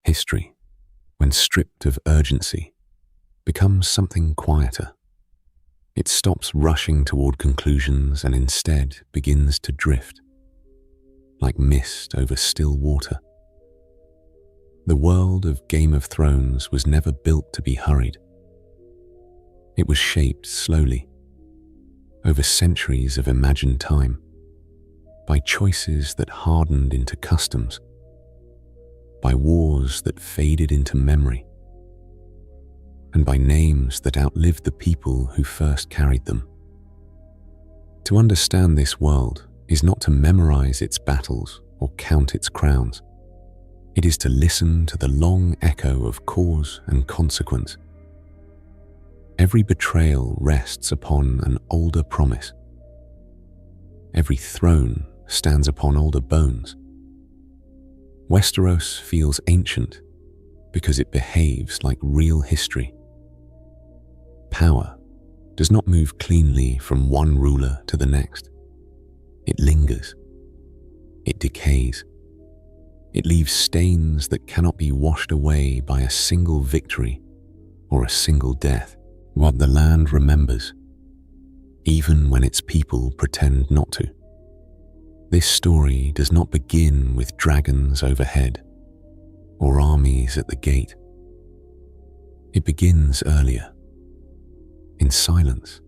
History, when stripped of urgency, becomes something quieter. It stops rushing toward conclusions and instead begins to drift, like mist over still water. The world of Game of Thrones was never built to be hurried. It was shaped slowly, over centuries of imagined time, by choices that hardened into customs, by wars that faded into memory, and by names that outlived the people who first carried them. To understand this world is not to memorize its battles or count its crowns. It is to listen to the long echo of cause and consequence. Every betrayal rests upon an older promise. Every throne stands upon older bones. Westeros feels ancient because it behaves like real history. Power does not move cleanly from one ruler to the next. It lingers. It decays. It leaves stains that cannot be washed away by a single victory or a single death. What the land remembers, even when its people pretend not to. This story does not begin with dragons overhead or armies at the gate. It begins earlier, in silence,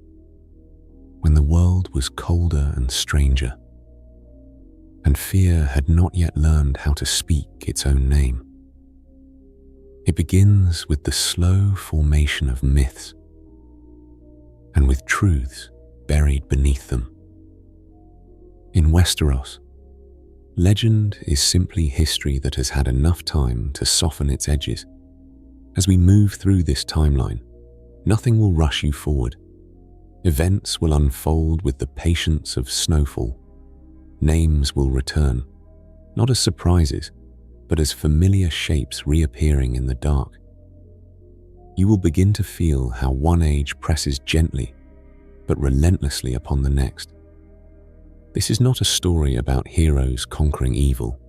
when the world was colder and stranger, and fear had not yet learned how to speak its own name. It begins with the slow formation of myths, and with truths buried beneath them. In Westeros, legend is simply history that has had enough time to soften its edges. As we move through this timeline, nothing will rush you forward. Events will unfold with the patience of snowfall. Names will return, not as surprises, but as familiar shapes reappearing in the dark. You will begin to feel how one age presses gently, but relentlessly upon the next. This is not a story about heroes conquering evil.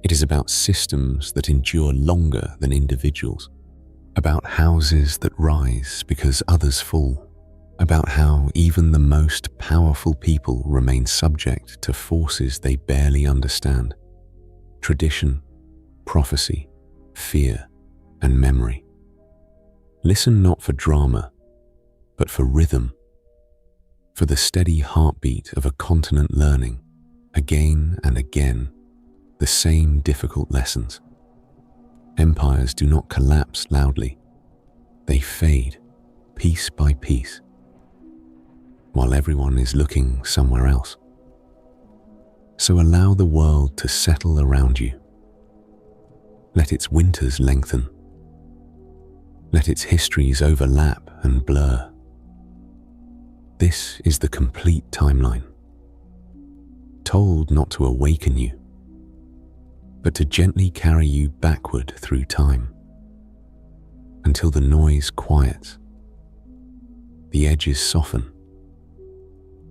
It is about systems that endure longer than individuals, about houses that rise because others fall, about how even the most powerful people remain subject to forces they barely understand. Tradition, prophecy, fear, and memory. Listen not for drama, but for rhythm, for the steady heartbeat of a continent learning, again and again, the same difficult lessons. Empires do not collapse loudly. They fade, piece by piece, while everyone is looking somewhere else. So allow the world to settle around you. Let its winters lengthen. Let its histories overlap and blur. This is the complete timeline, told not to awaken you, but to gently carry you backward through time, until the noise quiets, the edges soften,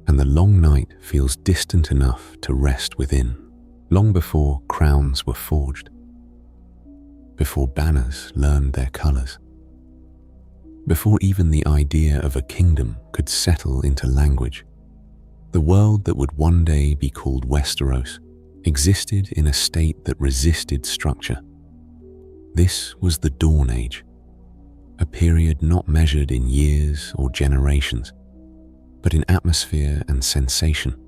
and the long night feels distant enough to rest within. Long before crowns were forged, before banners learned their colors, before even the idea of a kingdom could settle into language, the world that would one day be called Westeros existed in a state that resisted structure. This was the Dawn Age, a period not measured in years or generations, but in atmosphere and sensation,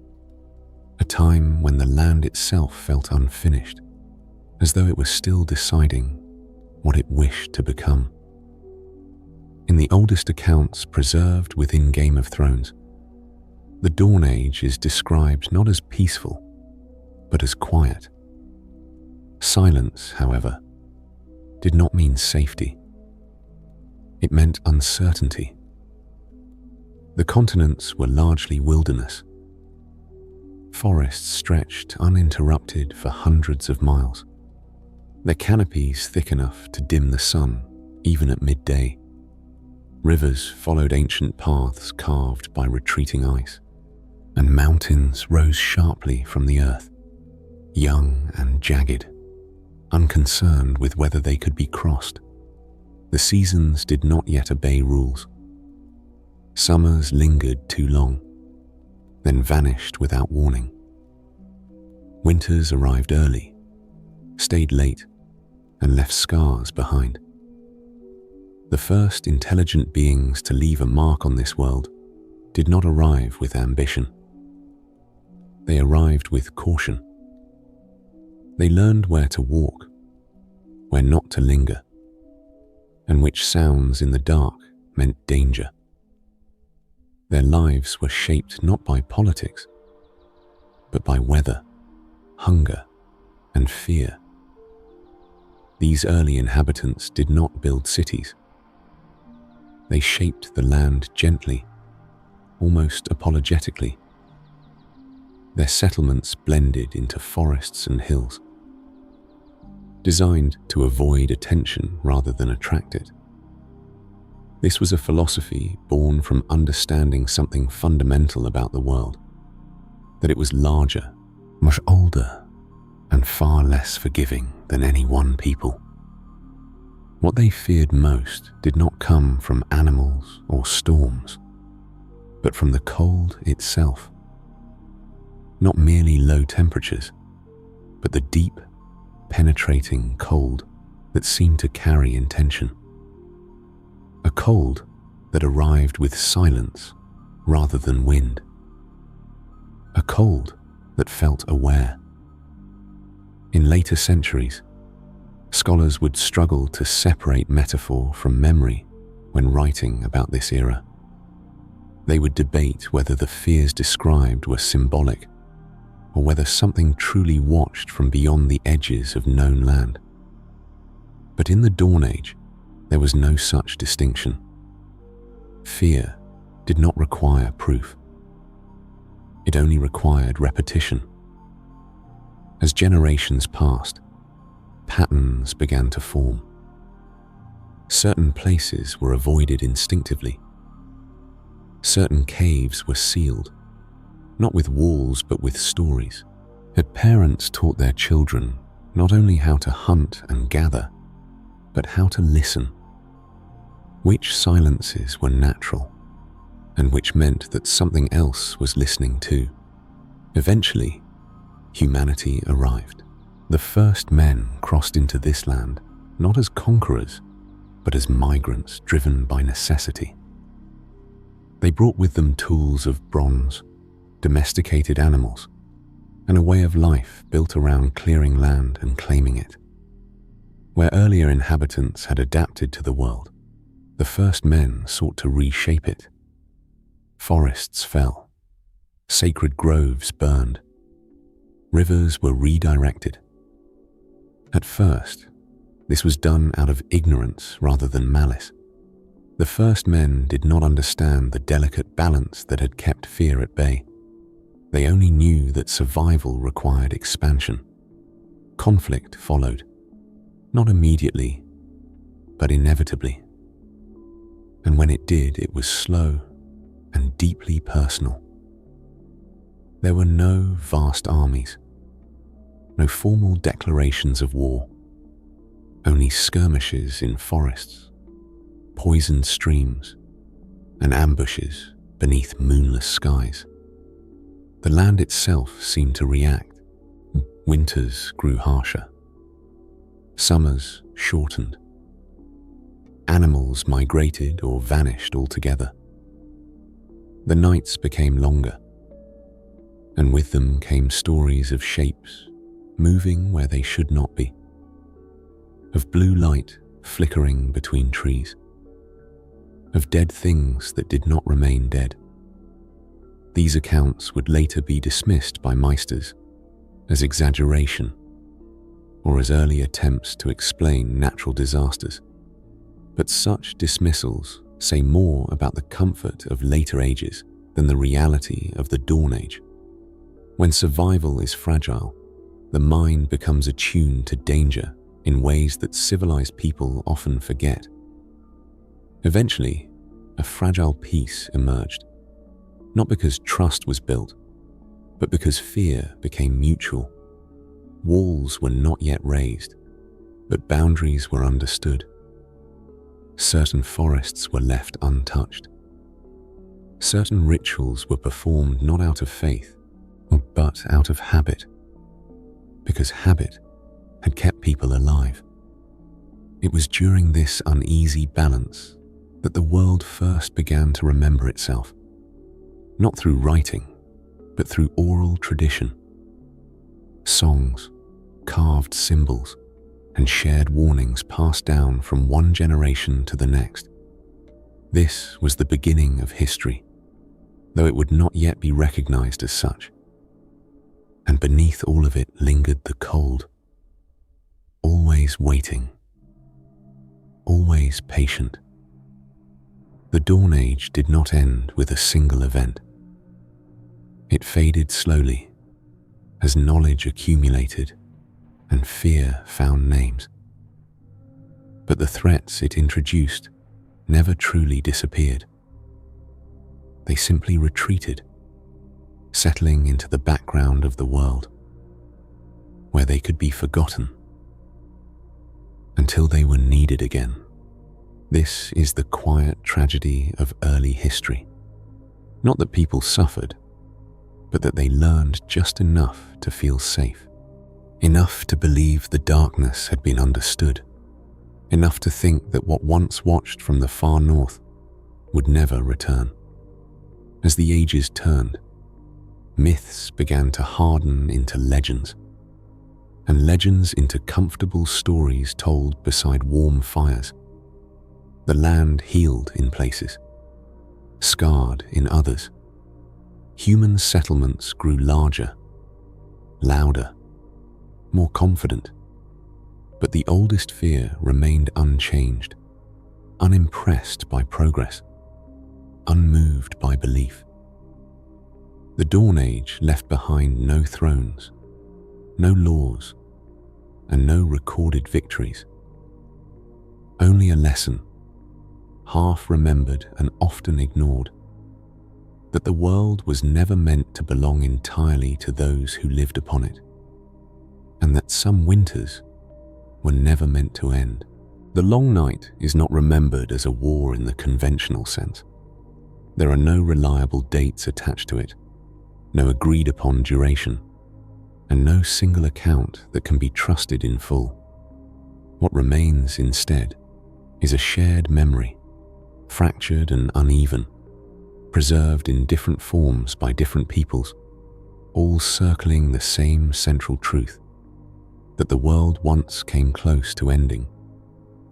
a time when the land itself felt unfinished, as though it was still deciding what it wished to become. In the oldest accounts preserved within Game of Thrones, the Dawn Age is described not as peaceful, but as quiet. Silence, however, did not mean safety. It meant uncertainty. The continents were largely wilderness. Forests stretched uninterrupted for hundreds of miles, their canopies thick enough to dim the sun, even at midday. Rivers followed ancient paths carved by retreating ice, and mountains rose sharply from the earth, young and jagged, unconcerned with whether they could be crossed. The seasons did not yet obey rules. Summers lingered too long, then vanished without warning. Winters arrived early, stayed late, and left scars behind. The first intelligent beings to leave a mark on this world did not arrive with ambition. They arrived with caution. They learned where to walk, where not to linger, and which sounds in the dark meant danger. Their lives were shaped not by politics, but by weather, hunger, and fear. These early inhabitants did not build cities. They shaped the land gently, almost apologetically. Their settlements blended into forests and hills, designed to avoid attention rather than attract it. This was a philosophy born from understanding something fundamental about the world, that it was larger, much older, and far less forgiving than any one people. What they feared most did not come from animals or storms, but from the cold itself. Not merely low temperatures, but the deep, penetrating cold that seemed to carry intention. A cold that arrived with silence rather than wind. A cold that felt aware. In later centuries, scholars would struggle to separate metaphor from memory when writing about this era. They would debate whether the fears described were symbolic or whether something truly watched from beyond the edges of known land. But in the Dawn Age, there was no such distinction. Fear did not require proof. It only required repetition. As generations passed, patterns began to form. Certain places were avoided instinctively. Certain caves were sealed, not with walls but with stories. Yet parents taught their children not only how to hunt and gather, but how to listen. Which silences were natural, and which meant that something else was listening too. Eventually, humanity arrived. The first men crossed into this land not as conquerors, but as migrants driven by necessity. They brought with them tools of bronze, domesticated animals, and a way of life built around clearing land and claiming it. Where earlier inhabitants had adapted to the world, the first men sought to reshape it. Forests fell, sacred groves burned, rivers were redirected. At first, this was done out of ignorance rather than malice. The first men did not understand the delicate balance that had kept fear at bay. They only knew that survival required expansion. Conflict followed, not immediately, but inevitably. And when it did, it was slow and deeply personal. There were no vast armies, no formal declarations of war, only skirmishes in forests, poisoned streams, and ambushes beneath moonless skies. The land itself seemed to react. Winters grew harsher. Summers shortened. Animals migrated or vanished altogether. The nights became longer, and with them came stories of shapes moving where they should not be, of blue light flickering between trees, of dead things that did not remain dead. These accounts would later be dismissed by Meisters as exaggeration or as early attempts to explain natural disasters. But such dismissals say more about the comfort of later ages than the reality of the Dawn Age. When survival is fragile, the mind becomes attuned to danger in ways that civilized people often forget. Eventually, a fragile peace emerged, not because trust was built, but because fear became mutual. Walls were not yet raised, But boundaries were understood. Certain forests were left untouched. Certain rituals were performed not out of faith, but out of habit, because habit had kept people alive. It was during this uneasy balance that the world first began to remember itself, not through writing, but through oral tradition. Songs, carved symbols, and shared warnings passed down from one generation to the next. This was the beginning of history, though it would not yet be recognized as such. And beneath all of it lingered the cold, always waiting, always patient. The Dawn Age did not end with a single event. It faded slowly as knowledge accumulated and fear found names. But the threats it introduced never truly disappeared. They simply retreated, settling into the background of the world, where they could be forgotten until they were needed again. This is the quiet tragedy of early history. Not that people suffered, but that they learned just enough to feel safe. Enough to believe the darkness had been understood. Enough to think that what once watched from the far north would never return. As the ages turned, myths began to harden into legends, and legends into comfortable stories told beside warm fires. The land healed in places, scarred in others. Human settlements grew larger, louder, more confident. But the oldest fear remained unchanged, unimpressed by progress, unmoved by belief. The Dawn Age left behind no thrones, no laws, and no recorded victories. Only a lesson, half remembered and often ignored, that the world was never meant to belong entirely to those who lived upon it, and that some winters were never meant to end. The Long Night is not remembered as a war in the conventional sense. There are no reliable dates attached to it, no agreed upon duration, and no single account that can be trusted in full. What remains instead is a shared memory, fractured and uneven, preserved in different forms by different peoples, all circling the same central truth, that the world once came close to ending,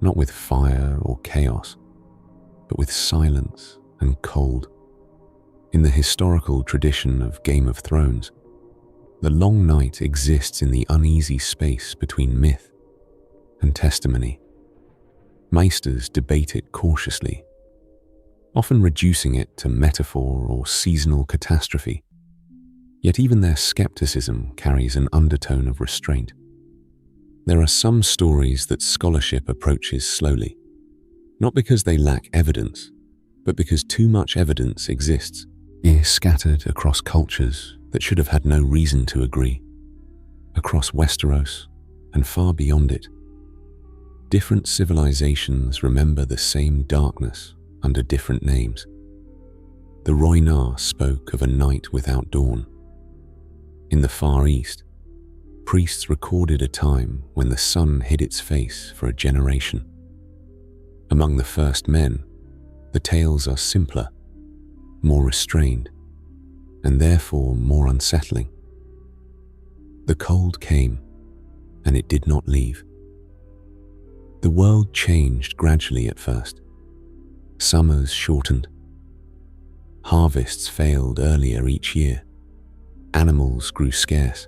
not with fire or chaos, but with silence and cold. In the historical tradition of Game of Thrones, the Long Night exists in the uneasy space between myth and testimony. Maesters debate it cautiously, often reducing it to metaphor or seasonal catastrophe. Yet even their skepticism carries an undertone of restraint. There are some stories that scholarship approaches slowly, not because they lack evidence, but because too much evidence exists, scattered across cultures that should have had no reason to agree, across Westeros and far beyond it. Different civilizations remember the same darkness under different names. The Rhoynar spoke of a night without dawn. In the Far East, priests recorded a time when the sun hid its face for a generation. Among the first men, the tales are simpler, more restrained, and therefore more unsettling. The cold came, and it did not leave. The world changed gradually at first. Summers shortened. Harvests failed earlier each year. Animals grew scarce,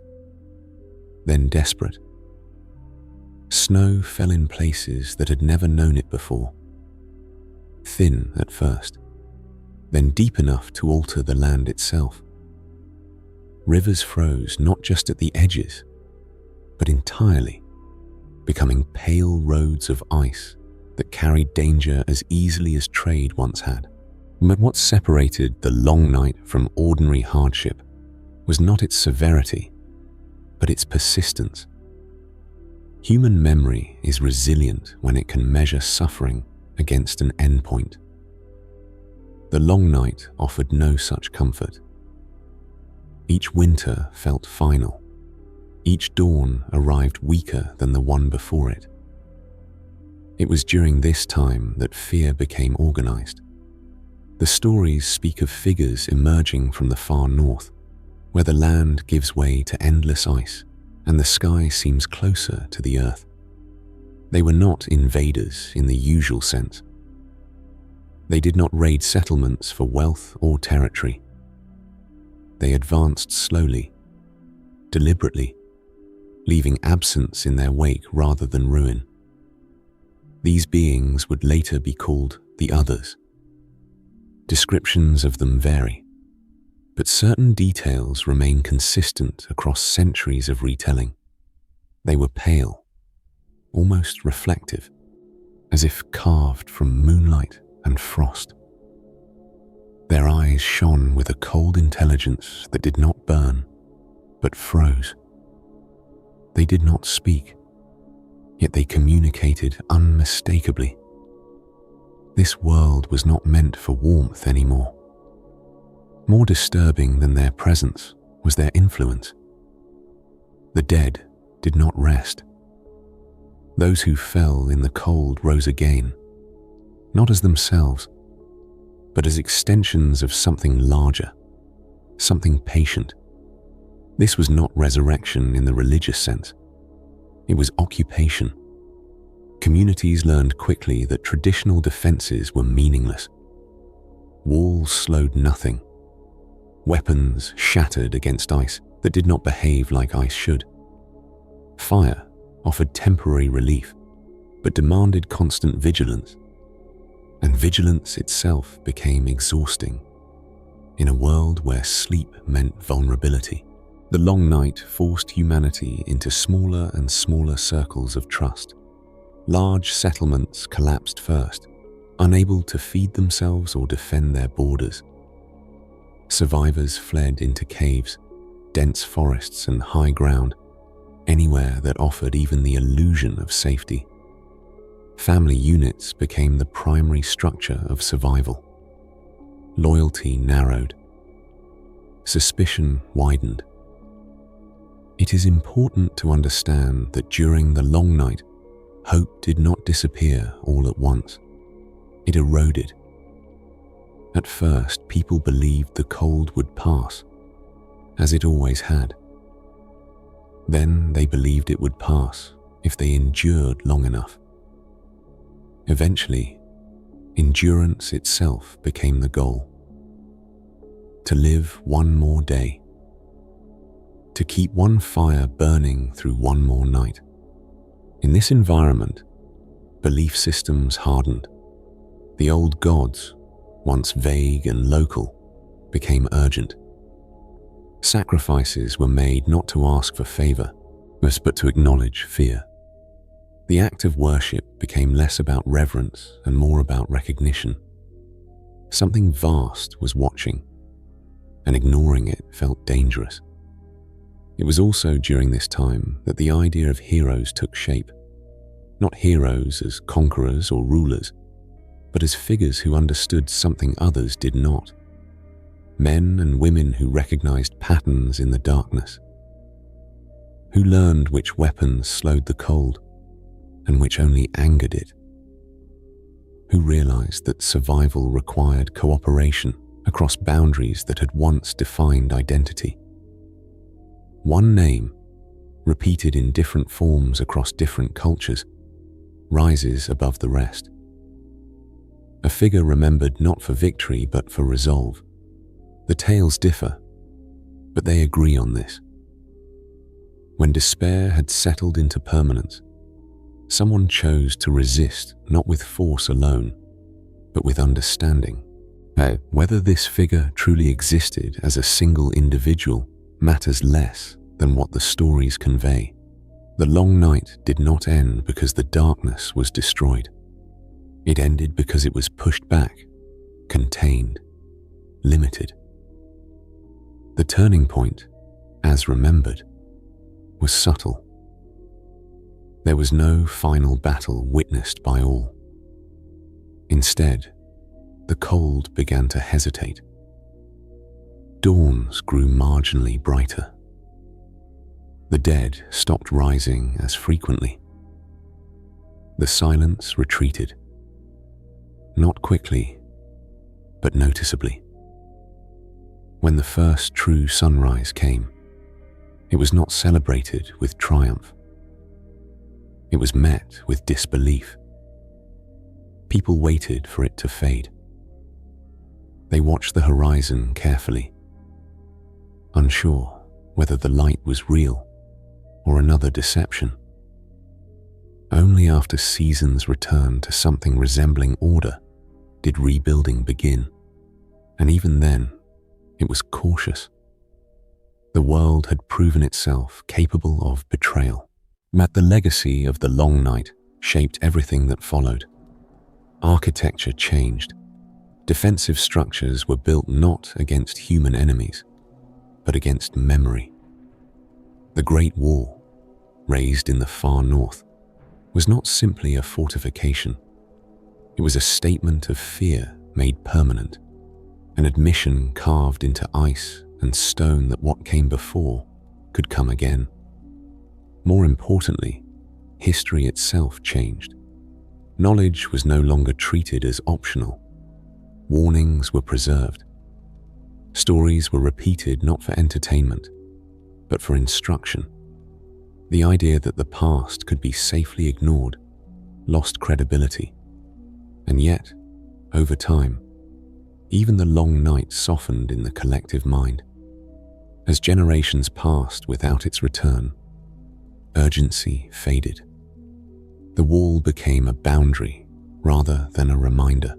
then desperate. Snow fell in places that had never known it before. Thin at first, then deep enough to alter the land itself. Rivers froze not just at the edges, but entirely, becoming pale roads of ice that carried danger as easily as trade once had. But what separated the Long Night from ordinary hardship was not its severity, but its persistence. Human memory is resilient when it can measure suffering against an endpoint. The long night offered no such comfort. Each winter felt final. Each dawn arrived weaker than the one before it. It was during this time that fear became organized. The stories speak of figures emerging from the far north, where the land gives way to endless ice and the sky seems closer to the earth. They were not invaders in the usual sense. They did not raid settlements for wealth or territory. They advanced slowly, deliberately, leaving absence in their wake rather than ruin. These beings would later be called the Others. Descriptions of them vary, but certain details remain consistent across centuries of retelling. They were pale, almost reflective, as if carved from moonlight and frost. Their eyes shone with a cold intelligence that did not burn, but froze. They did not speak, yet they communicated unmistakably. This world was not meant for warmth anymore. More disturbing than their presence was their influence. The dead did not rest. Those who fell in the cold rose again, not as themselves, but as extensions of something larger, something patient. This was not resurrection in the religious sense. It was occupation. Communities learned quickly that traditional defenses were meaningless. Walls slowed nothing. Weapons shattered against ice that did not behave like ice should. Fire offered temporary relief, but demanded constant vigilance. And vigilance itself became exhausting. In a world where sleep meant vulnerability, the long night forced humanity into smaller and smaller circles of trust. Large settlements collapsed first, unable to feed themselves or defend their borders. Survivors fled into caves, dense forests and high ground, anywhere that offered even the illusion of safety. Family units became the primary structure of survival. Loyalty narrowed. Suspicion widened. It is important to understand that during the long night, hope did not disappear all at once. It eroded. At first, people believed the cold would pass, as it always had. Then they believed it would pass if they endured long enough. Eventually, endurance itself became the goal. To live one more day. To keep one fire burning through one more night. In this environment, belief systems hardened. The old gods, once vague and local, became urgent. Sacrifices were made not to ask for favor, but to acknowledge fear. The act of worship became less about reverence and more about recognition. Something vast was watching, and ignoring it felt dangerous. It was also during this time that the idea of heroes took shape. Not heroes as conquerors or rulers, but as figures who understood something others did not. Men and women who recognized patterns in the darkness. Who learned which weapons slowed the cold and which only angered it. Who realized that survival required cooperation across boundaries that had once defined identity. One name, repeated in different forms across different cultures, rises above the rest. A figure remembered not for victory but for resolve. The tales differ, but they agree on this. When despair had settled into permanence, someone chose to resist not with force alone, but with understanding. Whether this figure truly existed as a single individual matters less than what the stories convey. The long night did not end because the darkness was destroyed. It ended because it was pushed back, contained, limited. The turning point, as remembered, was subtle. There was no final battle witnessed by all. Instead, the cold began to hesitate. Dawns grew marginally brighter. The dead stopped rising as frequently. The silence retreated. Not quickly, but noticeably. When the first true sunrise came, it was not celebrated with triumph. It was met with disbelief. People waited for it to fade. They watched the horizon carefully, unsure whether the light was real or another deception. Only after seasons returned to something resembling order did rebuilding begin, and even then, it was cautious. The world had proven itself capable of betrayal. But the legacy of the long night shaped everything that followed. Architecture changed. Defensive structures were built not against human enemies, but against memory. The Great Wall, raised in the far north, was not simply a fortification. It was a statement of fear made permanent, an admission carved into ice and stone that what came before could come again. More importantly, history itself changed. Knowledge was no longer treated as optional. Warnings were preserved. Stories were repeated not for entertainment, but for instruction. The idea that the past could be safely ignored lost credibility. And yet, over time, even the long night softened in the collective mind. As generations passed without its return, urgency faded. The wall became a boundary rather than a reminder.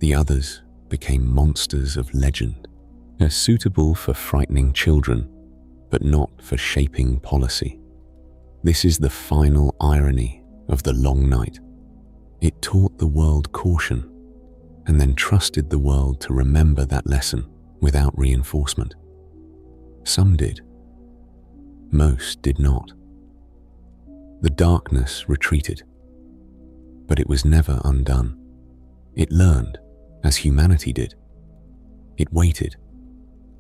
The others became monsters of legend, suitable for frightening children, but not for shaping policy. This is the final irony of the long night. It taught the world caution, and then trusted the world to remember that lesson without reinforcement. Some did. Most did not. The darkness retreated, but it was never undone. It learned, as humanity did. It waited,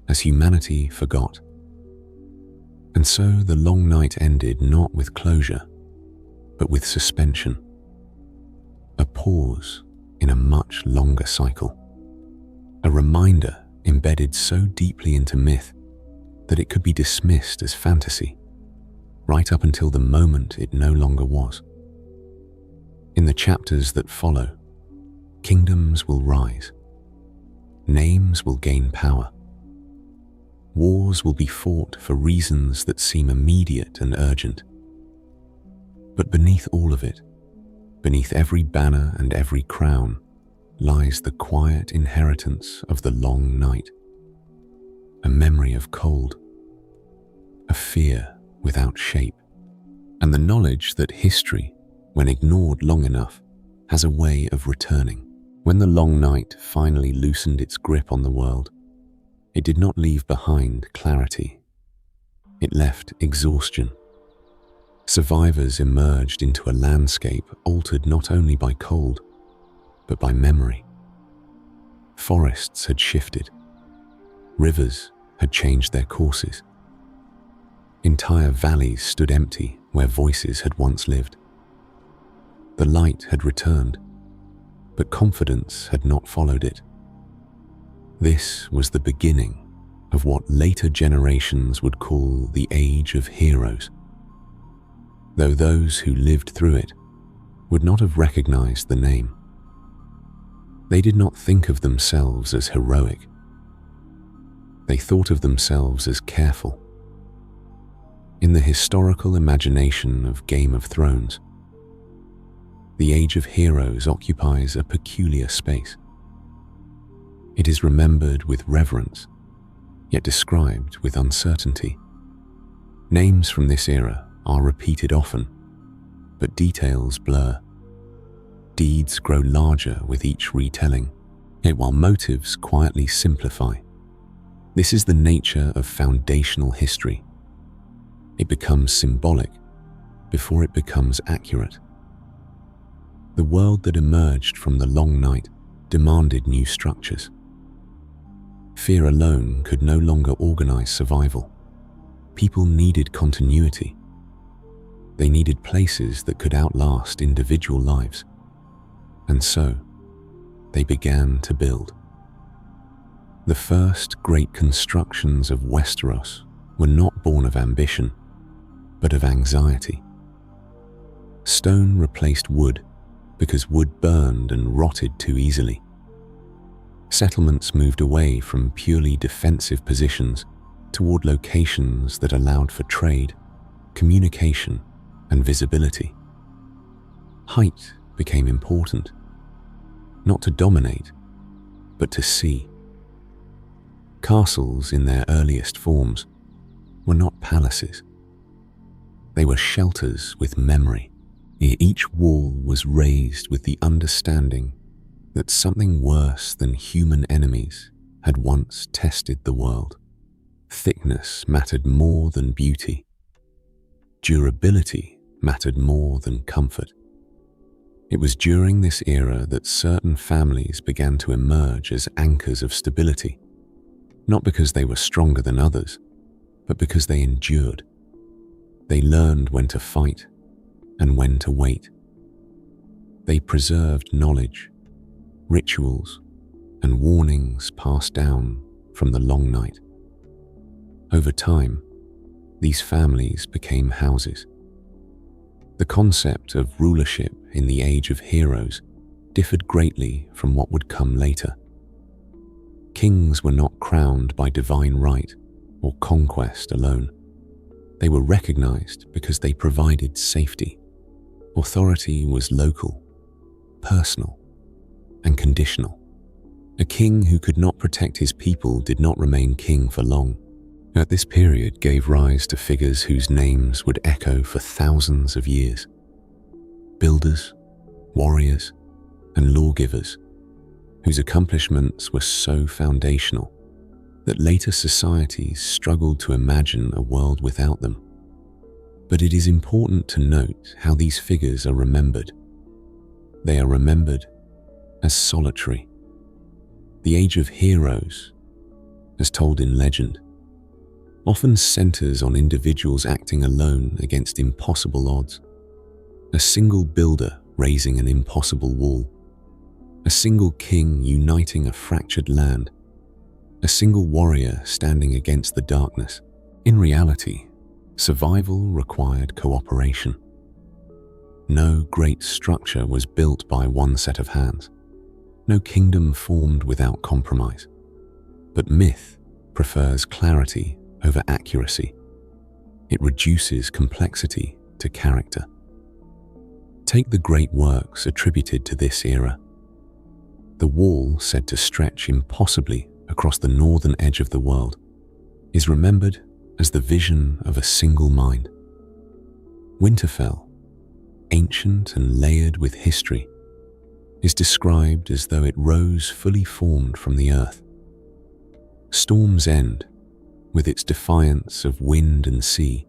as humanity forgot. And so the long night ended not with closure, but with suspension. A pause in a much longer cycle. A reminder embedded so deeply into myth that it could be dismissed as fantasy, right up until the moment it no longer was. In the chapters that follow, kingdoms will rise. Names will gain power. Wars will be fought for reasons that seem immediate and urgent. But beneath all of it, beneath every banner and every crown, lies the quiet inheritance of the long night. A memory of cold, a fear without shape, and the knowledge that history, when ignored long enough, has a way of returning. When the long night finally loosened its grip on the world, it did not leave behind clarity. It left exhaustion. Survivors emerged into a landscape altered not only by cold, but by memory. Forests had shifted. Rivers had changed their courses. Entire valleys stood empty where voices had once lived. The light had returned, but confidence had not followed it. This was the beginning of what later generations would call the Age of Heroes, though those who lived through it would not have recognized the name. They did not think of themselves as heroic. They thought of themselves as careful. In the historical imagination of Game of Thrones, the Age of Heroes occupies a peculiar space. It is remembered with reverence, yet described with uncertainty. Names from this era are repeated often, but details blur. Deeds grow larger with each retelling, yet while motives quietly simplify. This is the nature of foundational history. It becomes symbolic, before it becomes accurate. The world that emerged from the long night demanded new structures. Fear alone could no longer organize survival. People needed continuity. They needed places that could outlast individual lives. And so, they began to build. The first great constructions of Westeros were not born of ambition, but of anxiety. Stone replaced wood because wood burned and rotted too easily. Settlements moved away from purely defensive positions toward locations that allowed for trade, communication, and visibility. Height became important, not to dominate, but to see. Castles in their earliest forms were not palaces. They were shelters with memory. Each wall was raised with the understanding that something worse than human enemies had once tested the world. Thickness mattered more than beauty. Durability mattered more than comfort. It was during this era that certain families began to emerge as anchors of stability, not because they were stronger than others, but because they endured. They learned when to fight and when to wait. They preserved knowledge, rituals, and warnings passed down from the long night. Over time, these families became houses. The concept of rulership in the Age of Heroes differed greatly from what would come later. Kings were not crowned by divine right or conquest alone. They were recognized because they provided safety. Authority was local, personal, and conditional. A king who could not protect his people did not remain king for long. At this period gave rise to figures whose names would echo for thousands of years. Builders, warriors, and lawgivers, whose accomplishments were so foundational that later societies struggled to imagine a world without them. But it is important to note how these figures are remembered. They are remembered as solitary. The Age of Heroes, as told in legend, often centers on individuals acting alone against impossible odds. A single builder raising an impossible wall, a single king uniting a fractured land, a single warrior standing against the darkness. In reality, survival required cooperation. No great structure was built by one set of hands. No kingdom formed without compromise. But myth prefers clarity over accuracy. It reduces complexity to character. Take the great works attributed to this era. The wall, said to stretch impossibly across the northern edge of the world, is remembered as the vision of a single mind. Winterfell, ancient and layered with history, is described as though it rose fully formed from the earth. Storm's End, with its defiance of wind and sea,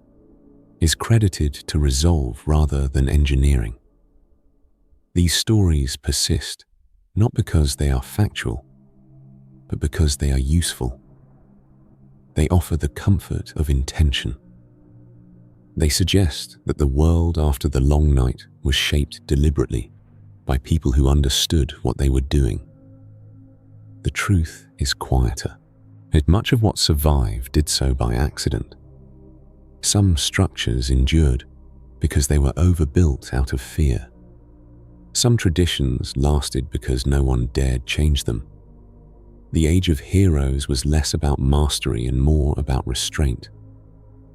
is credited to resolve rather than engineering. These stories persist not because they are factual, but because they are useful. They offer the comfort of intention. They suggest that the world after the long night was shaped deliberately by people who understood what they were doing. The truth is quieter. Yet much of what survived did so by accident. Some structures endured because they were overbuilt out of fear. Some traditions lasted because no one dared change them. The Age of Heroes was less about mastery and more about restraint.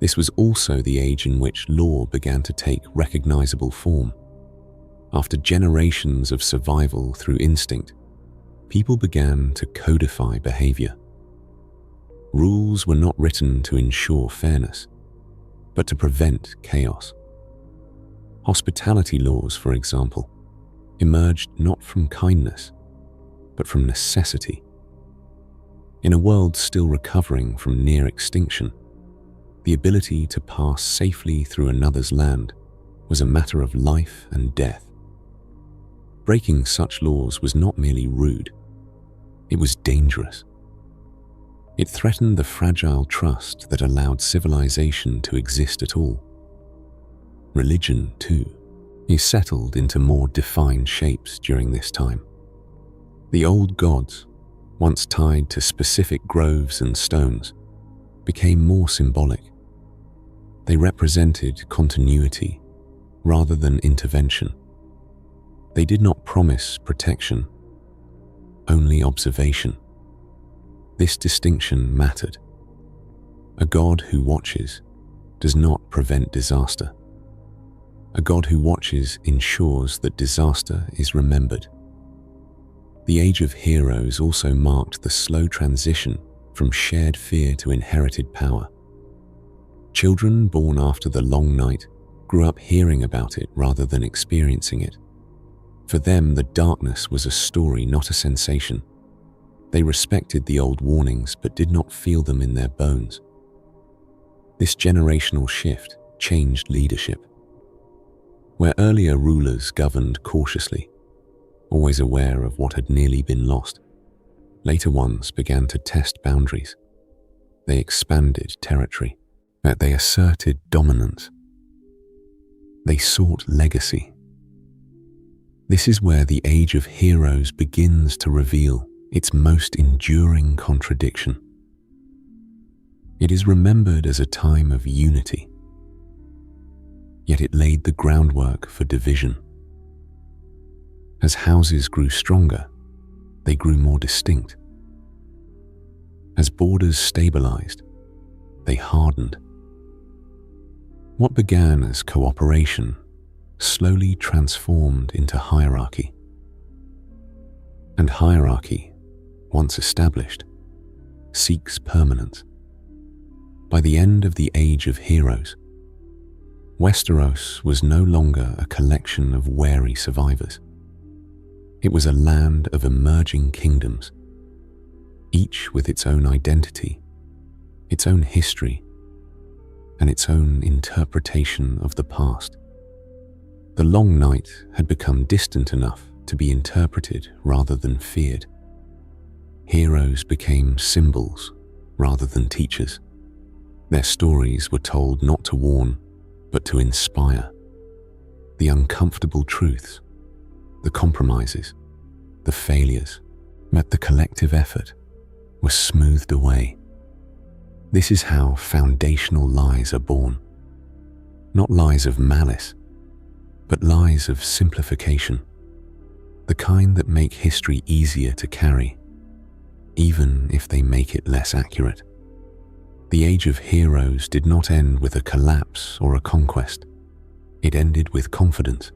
This was also the age in which law began to take recognizable form. After generations of survival through instinct, people began to codify behavior. Rules were not written to ensure fairness, but to prevent chaos. Hospitality laws, for example, emerged not from kindness, but from necessity. In a world still recovering from near extinction, the ability to pass safely through another's land was a matter of life and death. Breaking such laws was not merely rude, it was dangerous. It threatened the fragile trust that allowed civilization to exist at all. Religion, too, is settled into more defined shapes during this time. The old gods, once tied to specific groves and stones, became more symbolic. They represented continuity rather than intervention. They did not promise protection, only observation. This distinction mattered. A god who watches does not prevent disaster. A god who watches ensures that disaster is remembered. The Age of Heroes also marked the slow transition from shared fear to inherited power. Children born after the Long Night grew up hearing about it rather than experiencing it. For them, the darkness was a story, not a sensation. They respected the old warnings but did not feel them in their bones. This generational shift changed leadership. Where earlier rulers governed cautiously, always aware of what had nearly been lost, later ones began to test boundaries. They expanded territory, but they asserted dominance. They sought legacy. This is where the Age of Heroes begins to reveal its most enduring contradiction. It is remembered as a time of unity, yet it laid the groundwork for division. As houses grew stronger, they grew more distinct. As borders stabilized, they hardened. What began as cooperation slowly transformed into hierarchy. And hierarchy, once established, seeks permanence. By the end of the Age of Heroes, Westeros was no longer a collection of wary survivors. It was a land of emerging kingdoms, each with its own identity, its own history, and its own interpretation of the past. The Long Night had become distant enough to be interpreted rather than feared. Heroes became symbols rather than teachers. Their stories were told not to warn, but to inspire. The uncomfortable truths, the compromises, the failures, but the collective effort were smoothed away. This is how foundational lies are born. Not lies of malice, but lies of simplification, the kind that make history easier to carry, even if they make it less accurate. The Age of Heroes did not end with a collapse or a conquest. It ended with confidence,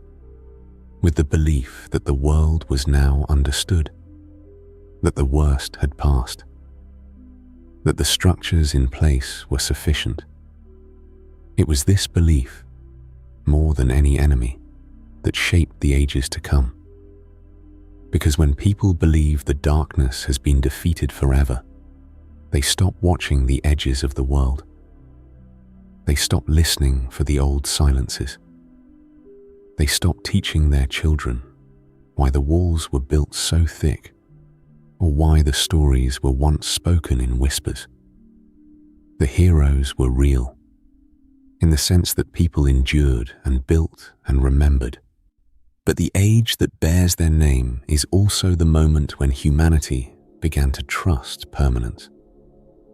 with the belief that the world was now understood, that the worst had passed, that the structures in place were sufficient. It was this belief, more than any enemy, that shaped the ages to come. Because when people believe the darkness has been defeated forever, they stop watching the edges of the world. They stop listening for the old silences. They stop teaching their children why the walls were built so thick, or why the stories were once spoken in whispers. The heroes were real, in the sense that people endured and built and remembered. But the age that bears their name is also the moment when humanity began to trust permanence.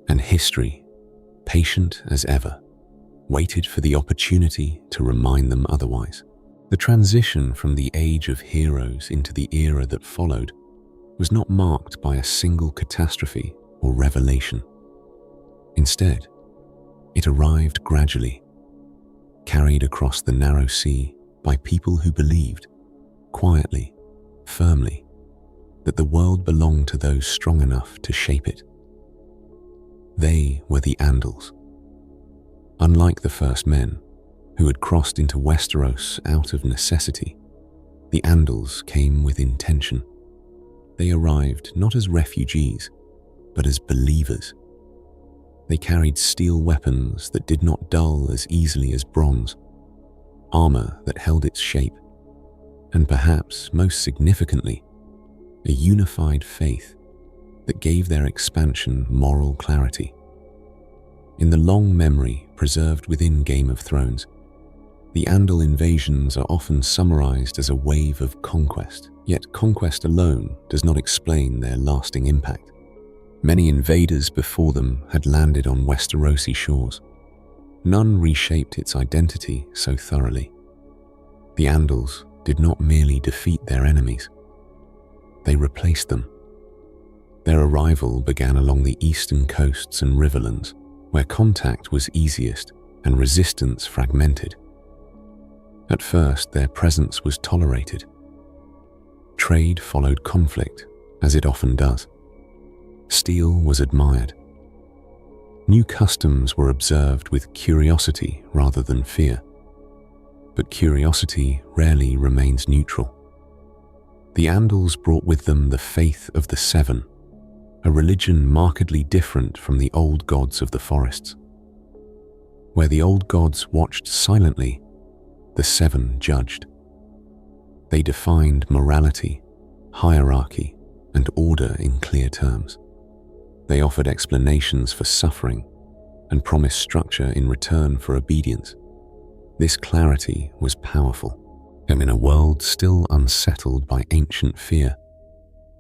And history, patient as ever, waited for the opportunity to remind them otherwise. The transition from the Age of Heroes into the era that followed was not marked by a single catastrophe or revelation. Instead, it arrived gradually, carried across the narrow sea by people who believed, quietly, firmly, that the world belonged to those strong enough to shape it. They were the Andals. Unlike the first men, who had crossed into Westeros out of necessity, the Andals came with intention. They arrived not as refugees, but as believers. They carried steel weapons that did not dull as easily as bronze, armor that held its shape, and perhaps most significantly, a unified faith that gave their expansion moral clarity. In the long memory preserved within Game of Thrones, the Andal invasions are often summarized as a wave of conquest, yet conquest alone does not explain their lasting impact. Many invaders before them had landed on Westerosi shores. None reshaped its identity so thoroughly. The Andals did not merely defeat their enemies, they replaced them. Their arrival began along the eastern coasts and riverlands, where contact was easiest and resistance fragmented. At first, their presence was tolerated. Trade followed conflict, as it often does. Steel was admired. New customs were observed with curiosity rather than fear. But curiosity rarely remains neutral. The Andals brought with them the faith of the Seven, a religion markedly different from the old gods of the forests. Where the old gods watched silently, the Seven judged. They defined morality, hierarchy, and order in clear terms. They offered explanations for suffering and promised structure in return for obedience. This clarity was powerful, and in a world still unsettled by ancient fear,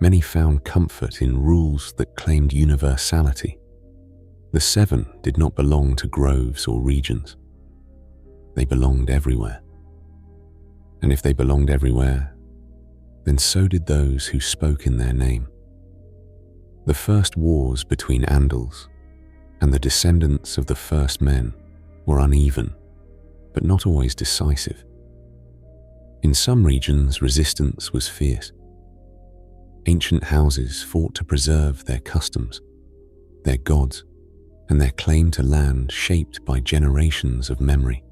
many found comfort in rules that claimed universality. The Seven did not belong to groves or regions. They belonged everywhere. And if they belonged everywhere, then so did those who spoke in their name. The first wars between Andals and the descendants of the first men were uneven, but not always decisive. In some regions, resistance was fierce. Ancient houses fought to preserve their customs, their gods, and their claim to land shaped by generations of memory.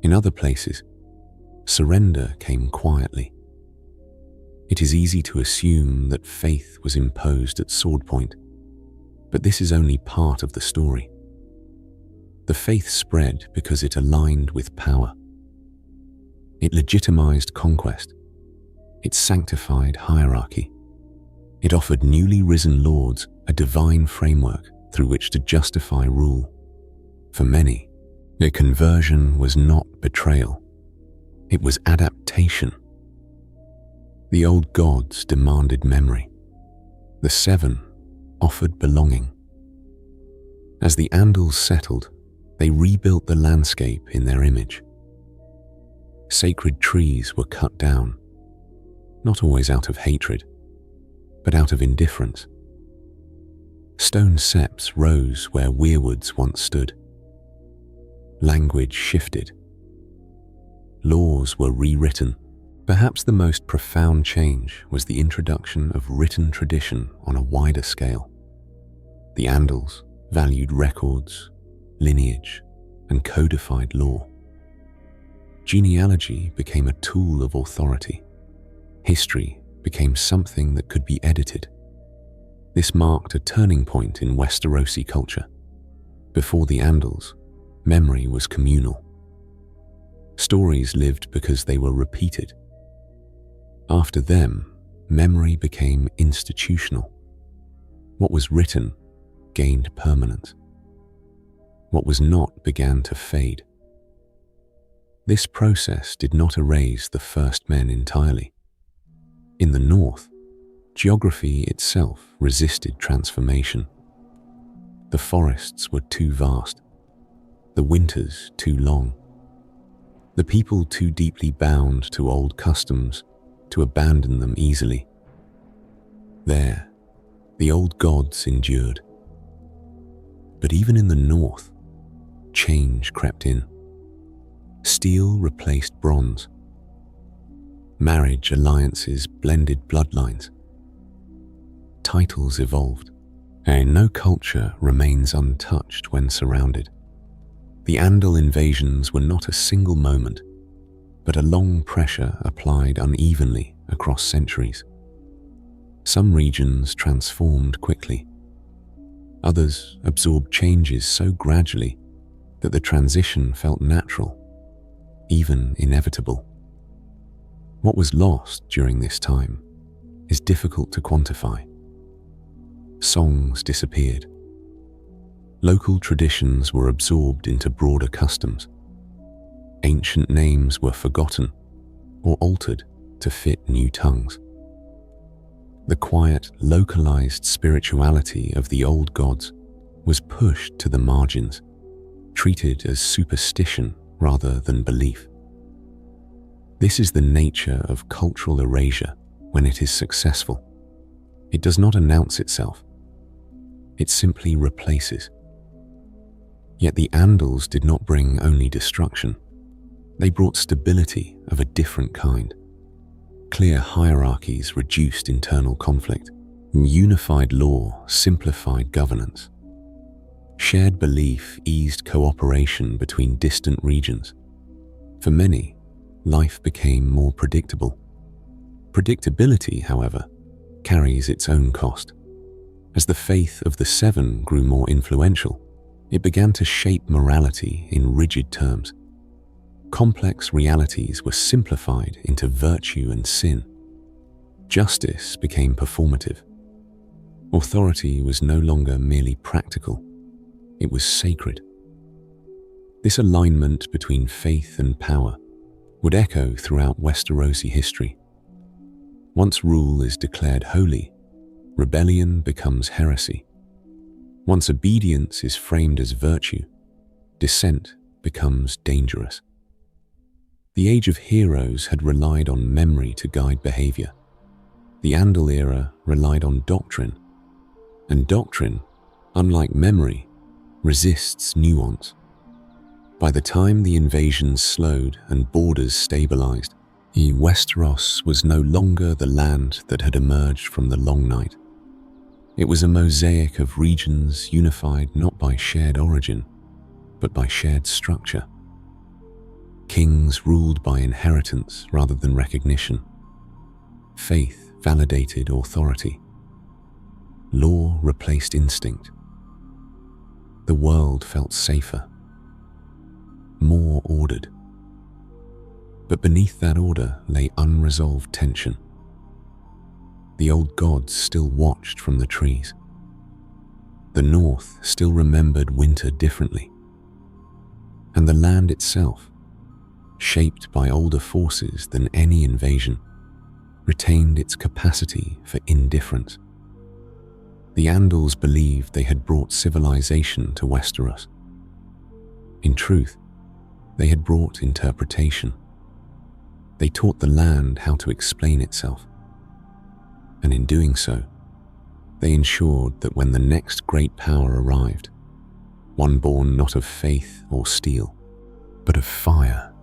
In other places, surrender came quietly. It is easy to assume that faith was imposed at sword point, but this is only part of the story. The faith spread because it aligned with power. It legitimized conquest. It sanctified hierarchy. It offered newly risen lords a divine framework through which to justify rule. For many, their conversion was not betrayal. It was adaptation. The old gods demanded memory. The Seven offered belonging. As the Andals settled, they rebuilt the landscape in their image. Sacred trees were cut down, not always out of hatred, but out of indifference. Stone septs rose where weirwoods once stood. Language shifted. Laws were rewritten. Perhaps the most profound change was the introduction of written tradition on a wider scale. The Andals valued records, lineage, and codified law. Genealogy became a tool of authority. History became something that could be edited. This marked a turning point in Westerosi culture. Before the Andals, memory was communal. Stories lived because they were repeated. After them, memory became institutional. What was written gained permanence. What was not began to fade. This process did not erase the first men entirely. In the north, geography itself resisted transformation. The forests were too vast, the winters too long, the people too deeply bound to old customs to abandon them easily. There, the old gods endured. But even in the north, change crept in. Steel replaced bronze. Marriage alliances blended bloodlines. Titles evolved, and no culture remains untouched when surrounded. The Andal invasions were not a single moment, but a long pressure applied unevenly across centuries. Some regions transformed quickly. Others absorbed changes so gradually that the transition felt natural. even inevitable. What was lost during this time is difficult to quantify. Songs disappeared. Local traditions were absorbed into broader customs. Ancient names were forgotten or altered to fit new tongues. The quiet, localized spirituality of the old gods was pushed to the margins, treated as superstition rather than belief. This is the nature of cultural erasure when it is successful. It does not announce itself. It simply replaces. Yet the Andals did not bring only destruction. They brought stability of a different kind. Clear hierarchies reduced internal conflict. Unified law simplified governance. Shared belief eased cooperation between distant regions. For many, life became more predictable. Predictability, however, carries its own cost. As the faith of the Seven grew more influential, it began to shape morality in rigid terms. Complex realities were simplified into virtue and sin. Justice became performative. Authority was no longer merely practical, it was sacred. This alignment between faith and power would echo throughout Westerosi history. Once rule is declared holy, rebellion becomes heresy. Once obedience is framed as virtue, dissent becomes dangerous. The Age of Heroes had relied on memory to guide behavior. The Andal era relied on doctrine. And doctrine, unlike memory, resists nuance. By the time the invasions slowed and borders stabilized, Westeros was no longer the land that had emerged from the long night. It was a mosaic of regions unified not by shared origin, but by shared structure. Kings ruled by inheritance rather than recognition. Faith validated authority. Law replaced instinct. The world felt safer, more ordered. But beneath that order lay unresolved tension. The old gods still watched from the trees. The north still remembered winter differently. And the land itself, shaped by older forces than any invasion, retained its capacity for indifference. The Andals believed they had brought civilization to Westeros. In truth, they had brought interpretation. They taught the land how to explain itself. And in doing so, they ensured that when the next great power arrived, one born not of faith or steel, but of fire,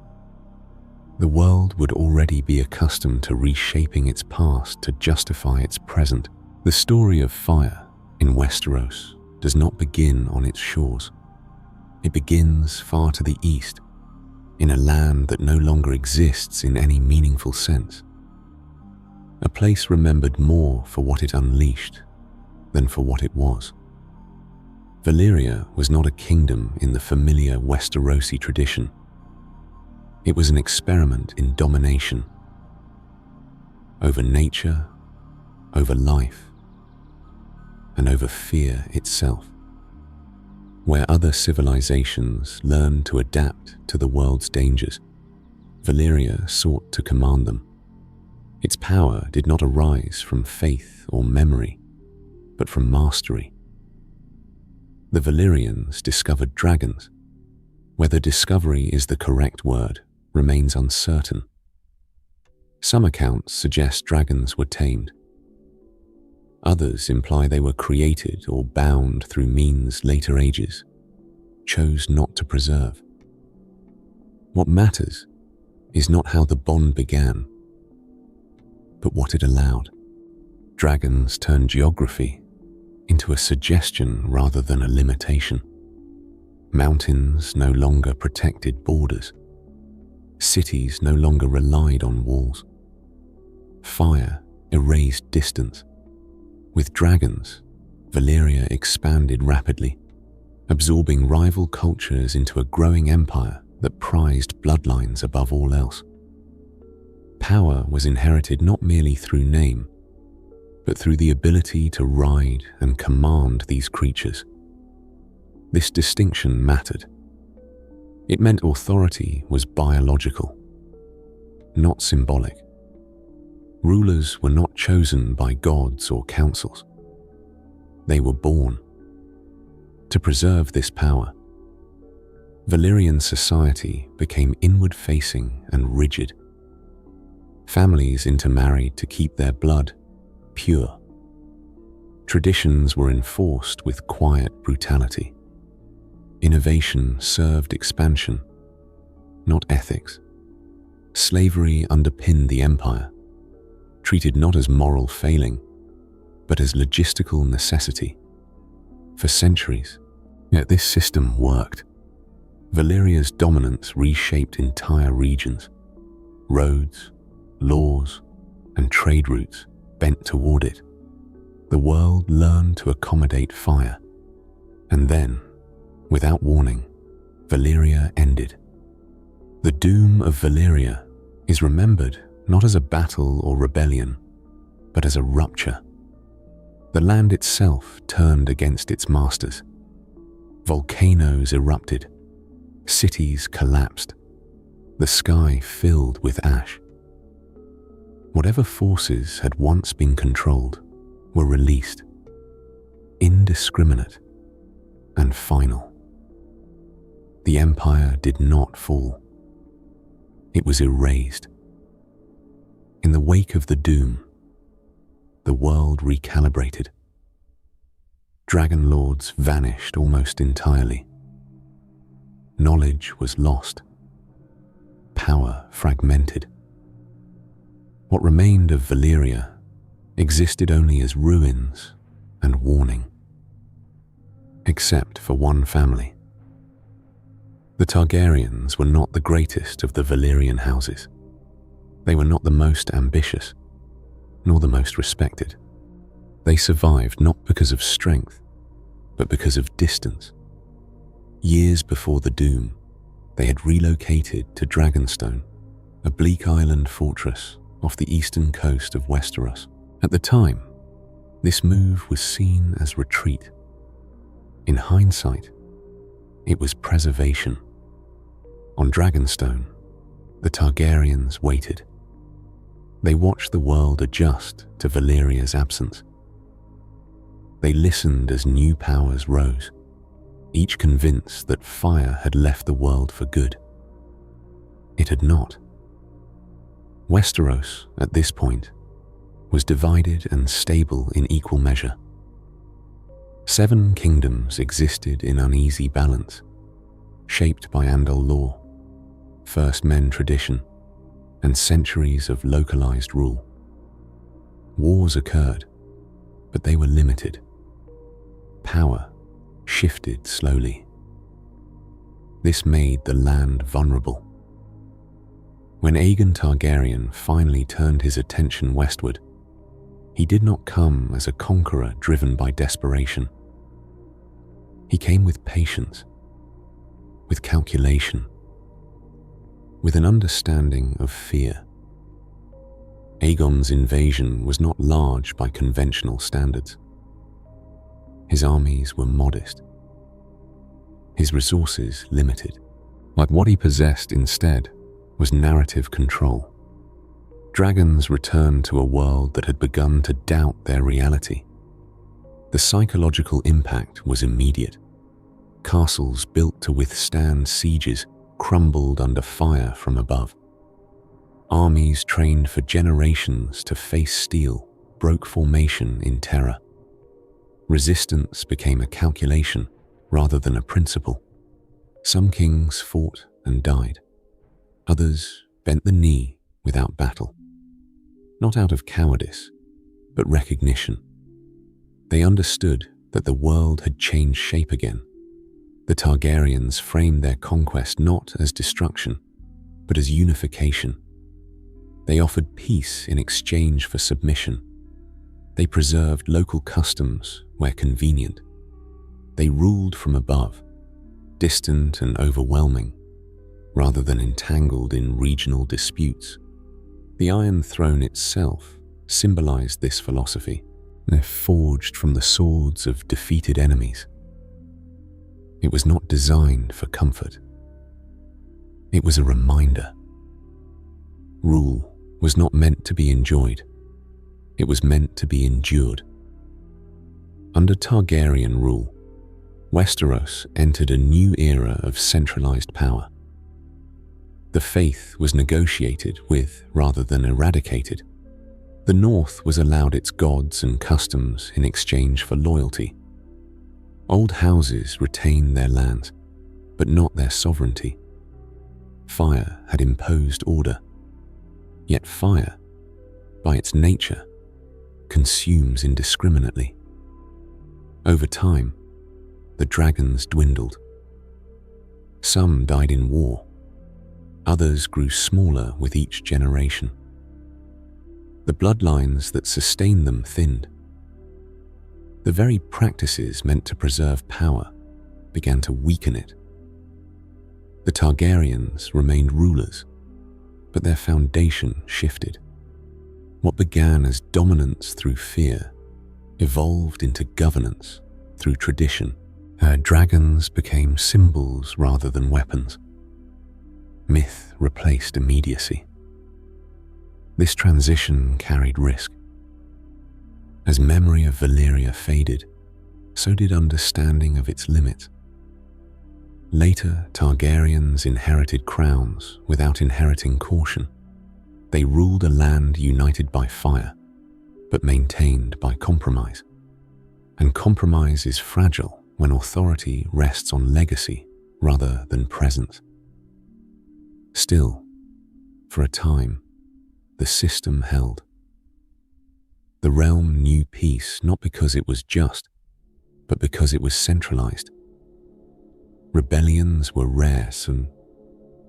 the world would already be accustomed to reshaping its past to justify its present. The story of fire in Westeros does not begin on its shores. It begins far to the east, in a land that no longer exists in any meaningful sense. A place remembered more for what it unleashed than for what it was. Valyria was not a kingdom in the familiar Westerosi tradition. It was an experiment in domination over nature, over life, and over fear itself. Where other civilizations learned to adapt to the world's dangers, Valyria sought to command them. Its power did not arise from faith or memory, but from mastery. The Valyrians discovered dragons. Whether discovery is the correct word remains uncertain. Some accounts suggest dragons were tamed. Others imply they were created or bound through means later ages chose not to preserve. What matters is not how the bond began, but what it allowed. Dragons turned geography into a suggestion rather than a limitation. Mountains no longer protected borders. Cities no longer relied on walls. Fire erased distance. With dragons, Valyria expanded rapidly, absorbing rival cultures into a growing empire that prized bloodlines above all else. Power was inherited not merely through name, but through the ability to ride and command these creatures. This distinction mattered. It meant authority was biological, not symbolic. Rulers were not chosen by gods or councils. They were born. To preserve this power, Valyrian society became inward-facing and rigid. Families intermarried to keep their blood pure. Traditions were enforced with quiet brutality. Innovation served expansion, not ethics. Slavery underpinned the empire, treated not as moral failing, but as logistical necessity. For centuries, yet this system worked. Valyria's dominance reshaped entire regions. Roads, laws, and trade routes bent toward it. The world learned to accommodate fire. And then, without warning, Valyria ended. The doom of Valyria is remembered not as a battle or rebellion, but as a rupture. The land itself turned against its masters. Volcanoes erupted. Cities collapsed. The sky filled with ash. Whatever forces had once been controlled were released, indiscriminate and final. The empire did not fall. It was erased. In the wake of the doom, the world recalibrated. Dragon lords vanished almost entirely. Knowledge was lost. Power fragmented. What remained of Valyria existed only as ruins and warning. Except for one family. The Targaryens were not the greatest of the Valyrian houses. They were not the most ambitious, nor the most respected. They survived not because of strength, but because of distance. Years before the doom, they had relocated to Dragonstone, a bleak island fortress off the eastern coast of Westeros. At the time, this move was seen as retreat. In hindsight, it was preservation. On Dragonstone, the Targaryens waited. They watched the world adjust to Valyria's absence. They listened as new powers rose, each convinced that fire had left the world for good. It had not. Westeros, at this point, was divided and stable in equal measure. 7 kingdoms existed in uneasy balance, shaped by Andal law, First Men tradition, and centuries of localized rule. Wars occurred, but they were limited. Power shifted slowly. This made the land vulnerable. When Aegon Targaryen finally turned his attention westward, he did not come as a conqueror driven by desperation. He came with patience, with calculation, with an understanding of fear. Aegon's invasion was not large by conventional standards. His armies were modest. His resources limited. But what he possessed instead was narrative control. Dragons returned to a world that had begun to doubt their reality. The psychological impact was immediate. Castles built to withstand sieges crumbled under fire from above. Armies trained for generations to face steel broke formation in terror. Resistance became a calculation rather than a principle. Some kings fought and died. Others bent the knee without battle. Not out of cowardice, but recognition. They understood that the world had changed shape again. The Targaryens framed their conquest not as destruction, but as unification. They offered peace in exchange for submission. They preserved local customs where convenient. They ruled from above, distant and overwhelming, rather than entangled in regional disputes. The Iron Throne itself symbolized this philosophy. They're forged from the swords of defeated enemies. It was not designed for comfort. It was a reminder. Rule was not meant to be enjoyed. It was meant to be endured. Under Targaryen rule, Westeros entered a new era of centralized power. The faith was negotiated with rather than eradicated. The North was allowed its gods and customs in exchange for loyalty. Old houses retained their lands, but not their sovereignty. Fire had imposed order. Yet fire, by its nature, consumes indiscriminately. Over time, the dragons dwindled. Some died in war. Others grew smaller with each generation. The bloodlines that sustained them thinned. The very practices meant to preserve power began to weaken it. The Targaryens remained rulers, but their foundation shifted. What began as dominance through fear evolved into governance through tradition. Dragons became symbols rather than weapons. Myth replaced immediacy. This transition carried risk. As memory of Valyria faded, so did understanding of its limits. Later, Targaryens inherited crowns without inheriting caution. They ruled a land united by fire, but maintained by compromise. And compromise is fragile when authority rests on legacy rather than presence. Still, for a time, the system held. The realm knew peace not because it was just, but because it was centralized. Rebellions were rare and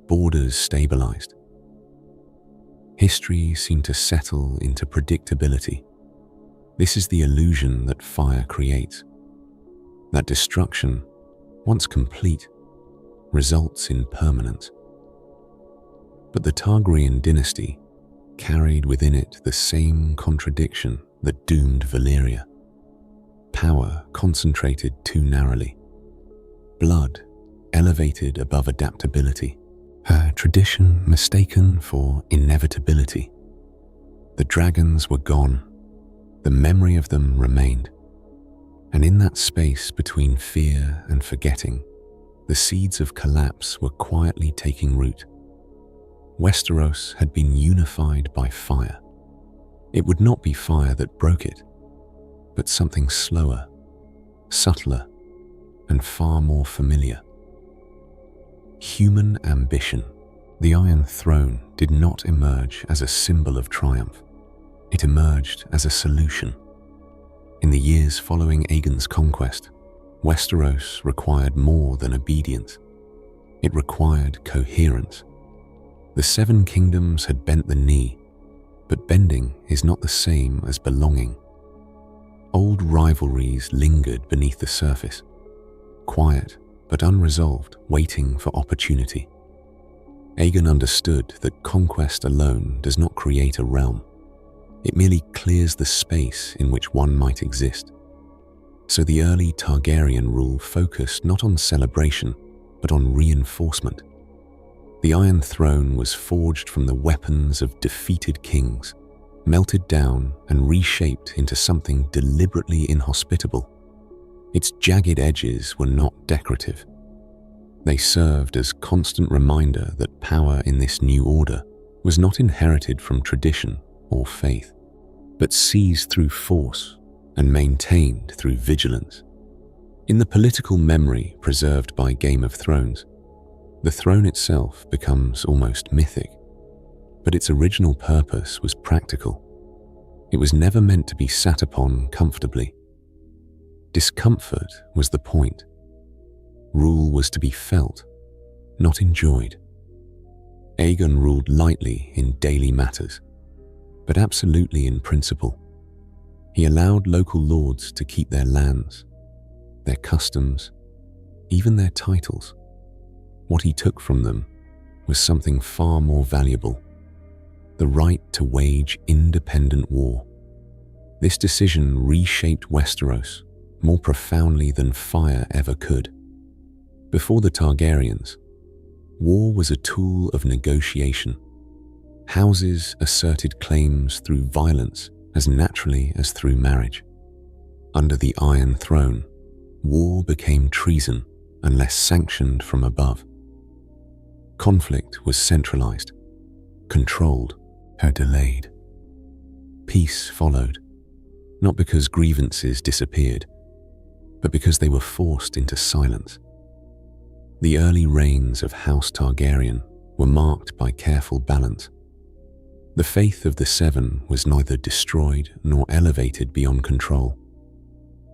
borders stabilized. History seemed to settle into predictability. This is the illusion that fire creates. That destruction, once complete, results in permanence. But the Targaryen dynasty carried within it the same contradiction that doomed Valyria. Power concentrated too narrowly. Blood elevated above adaptability. Tradition mistaken for inevitability. The dragons were gone. The memory of them remained. And in that space between fear and forgetting, the seeds of collapse were quietly taking root. Westeros had been unified by fire. It would not be fire that broke it, but something slower, subtler, and far more familiar. Human ambition. The Iron Throne did not emerge as a symbol of triumph. It emerged as a solution. In the years following Aegon's conquest, Westeros required more than obedience. It required coherence. The Seven Kingdoms had bent the knee, but bending is not the same as belonging. Old rivalries lingered beneath the surface, quiet but unresolved, waiting for opportunity. Aegon understood that conquest alone does not create a realm. It merely clears the space in which one might exist. So the early Targaryen rule focused not on celebration, but on reinforcement. The Iron Throne was forged from the weapons of defeated kings, melted down and reshaped into something deliberately inhospitable. Its jagged edges were not decorative. They served as constant reminder that power in this new order was not inherited from tradition or faith, but seized through force and maintained through vigilance. In the political memory preserved by Game of Thrones, the throne itself becomes almost mythic, but its original purpose was practical. It was never meant to be sat upon comfortably. Discomfort was the point. Rule was to be felt, not enjoyed. Aegon ruled lightly in daily matters, but absolutely in principle. He allowed local lords to keep their lands, their customs, even their titles. What he took from them was something far more valuable: the right to wage independent war. This decision reshaped Westeros more profoundly than fire ever could. Before the Targaryens, war was a tool of negotiation. Houses asserted claims through violence as naturally as through marriage. Under the Iron Throne, war became treason unless sanctioned from above. Conflict was centralized, controlled, or delayed. Peace followed, not because grievances disappeared, but because they were forced into silence. The early reigns of House Targaryen were marked by careful balance. The faith of the Seven was neither destroyed nor elevated beyond control.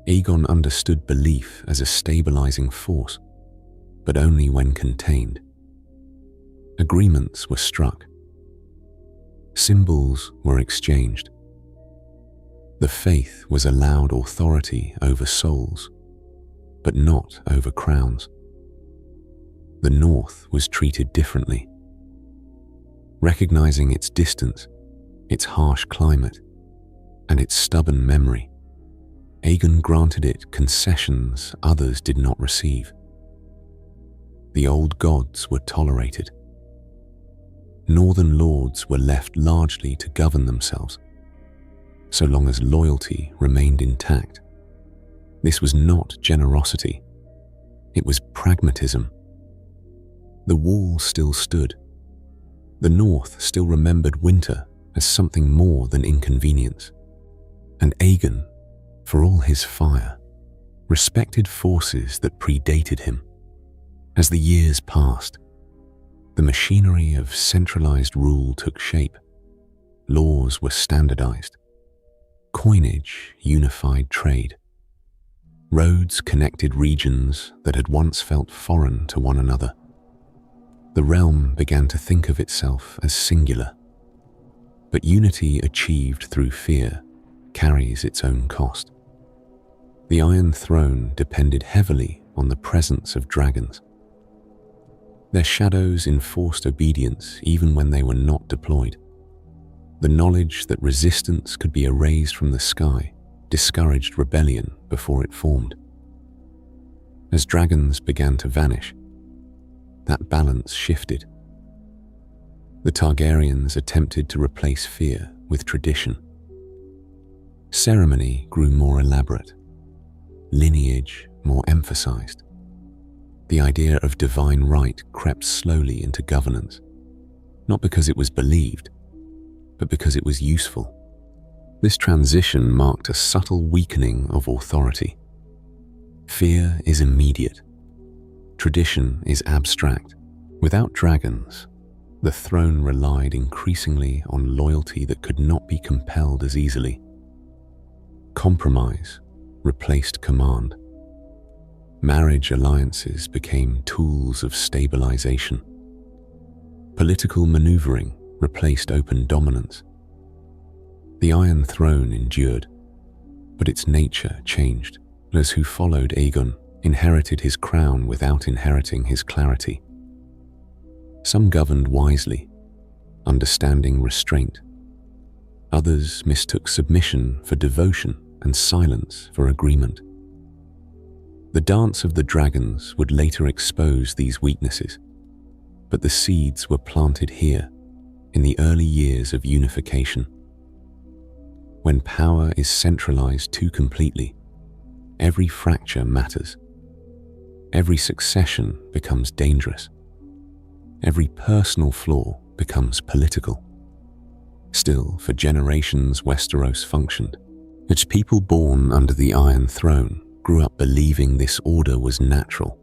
Aegon understood belief as a stabilizing force, but only when contained. Agreements were struck. Symbols were exchanged. The faith was allowed authority over souls, but not over crowns. The North was treated differently. Recognizing its distance, its harsh climate, and its stubborn memory, Aegon granted it concessions others did not receive. The old gods were tolerated. Northern lords were left largely to govern themselves, so long as loyalty remained intact. This was not generosity. It was pragmatism. The wall still stood. The North still remembered winter as something more than inconvenience. And Aegon, for all his fire, respected forces that predated him. As the years passed, the machinery of centralized rule took shape. Laws were standardized. Coinage unified trade. Roads connected regions that had once felt foreign to one another. The realm began to think of itself as singular. But unity achieved through fear carries its own cost. The Iron Throne depended heavily on the presence of dragons. Their shadows enforced obedience even when they were not deployed. The knowledge that resistance could be erased from the sky discouraged rebellion before it formed. As dragons began to vanish, that balance shifted. The Targaryens attempted to replace fear with tradition. Ceremony grew more elaborate, lineage more emphasized. The idea of divine right crept slowly into governance, not because it was believed, but because it was useful. This transition marked a subtle weakening of authority. Fear is immediate. Tradition is abstract. Without dragons, the throne relied increasingly on loyalty that could not be compelled as easily. Compromise replaced command. Marriage alliances became tools of stabilization. Political maneuvering replaced open dominance. The Iron Throne endured, but its nature changed. Those who followed Aegon inherited his crown without inheriting his clarity. Some governed wisely, understanding restraint. Others mistook submission for devotion and silence for agreement. The dance of the dragons would later expose these weaknesses, but the seeds were planted here in the early years of unification. When power is centralized too completely, every fracture matters. Every succession becomes dangerous. Every personal flaw becomes political. Still, for generations, Westeros functioned. Its people born under the Iron Throne grew up believing this order was natural.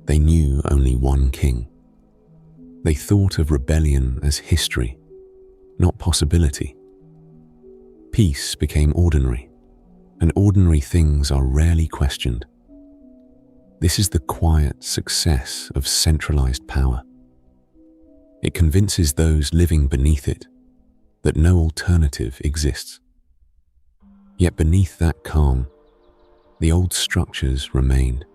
They knew only one king. They thought of rebellion as history, not possibility. Peace became ordinary, and ordinary things are rarely questioned. This is the quiet success of centralized power. It convinces those living beneath it that no alternative exists. Yet beneath that calm, the old structures remained.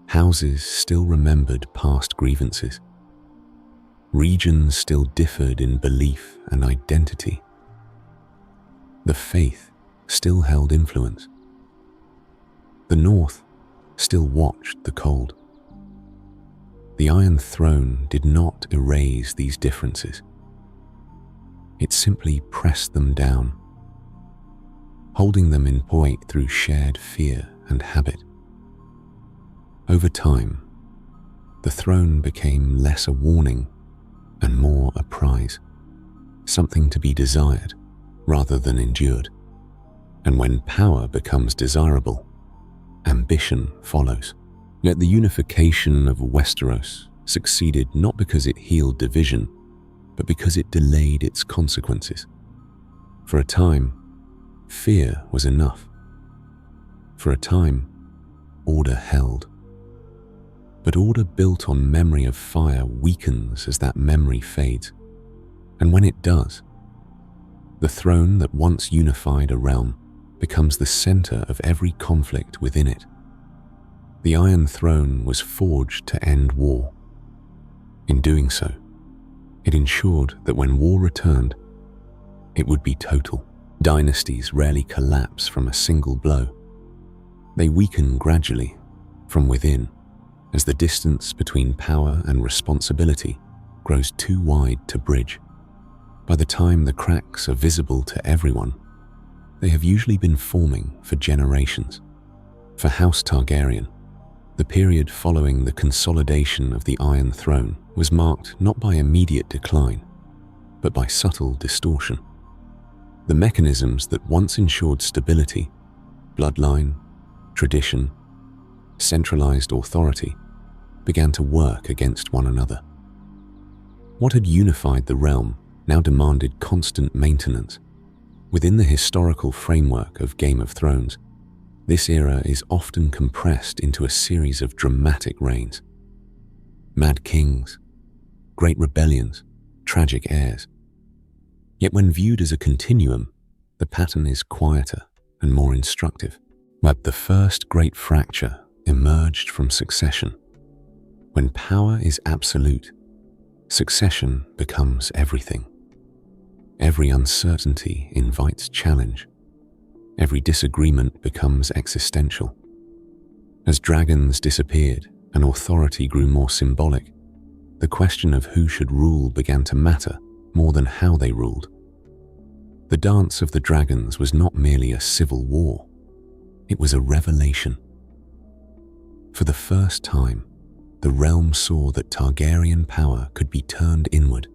Houses still remembered past grievances. Regions still differed in belief and identity. The faith still held influence. The North still watched the cold. The Iron Throne did not erase these differences. It simply pressed them down, holding them in point through shared fear and habit. Over time, the throne became less a warning and more a prize, something to be desired rather than endured. And when power becomes desirable, ambition follows. Yet the unification of Westeros succeeded not because it healed division, but because it delayed its consequences. For a time, fear was enough. For a time, order held. But order built on memory of fire weakens as that memory fades. And when it does, the throne that once unified a realm becomes the center of every conflict within it. The Iron Throne was forged to end war. In doing so, it ensured that when war returned, it would be total. Dynasties rarely collapse from a single blow. They weaken gradually from within as the distance between power and responsibility grows too wide to bridge. By the time the cracks are visible to everyone, they have usually been forming for generations. For House Targaryen, the period following the consolidation of the Iron Throne was marked not by immediate decline, but by subtle distortion. The mechanisms that once ensured stability, bloodline, tradition, centralized authority, began to work against one another. What had unified the realm now demanded constant maintenance. Within the historical framework of Game of Thrones, this era is often compressed into a series of dramatic reigns. Mad kings, great rebellions, tragic heirs. Yet when viewed as a continuum, the pattern is quieter and more instructive. But the first great fracture emerged from succession. When power is absolute, succession becomes everything. Every uncertainty invites challenge. Every disagreement becomes existential. As dragons disappeared and authority grew more symbolic, the question of who should rule began to matter more than how they ruled. The dance of the dragons was not merely a civil war. It was a revelation. For the first time, the realm saw that Targaryen power could be turned inward,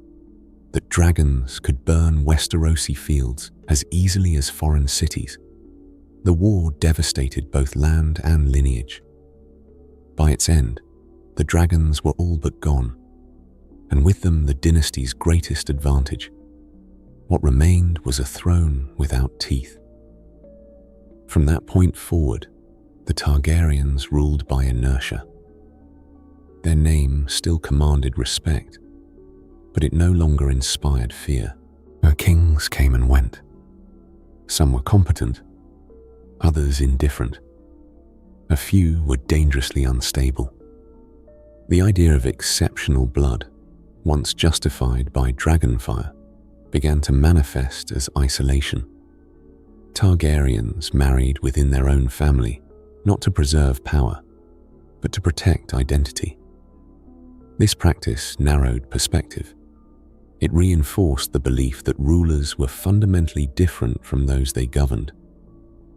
that dragons could burn Westerosi fields as easily as foreign cities. The war devastated both land and lineage. By its end, the dragons were all but gone, and with them the dynasty's greatest advantage. What remained was a throne without teeth. From that point forward, the Targaryens ruled by inertia. Their name still commanded respect, but it no longer inspired fear. Their kings came and went. Some were competent, others indifferent. A few were dangerously unstable. The idea of exceptional blood, once justified by dragonfire, began to manifest as isolation. Targaryens married within their own family, not to preserve power, but to protect identity. This practice narrowed perspective. It reinforced the belief that rulers were fundamentally different from those they governed.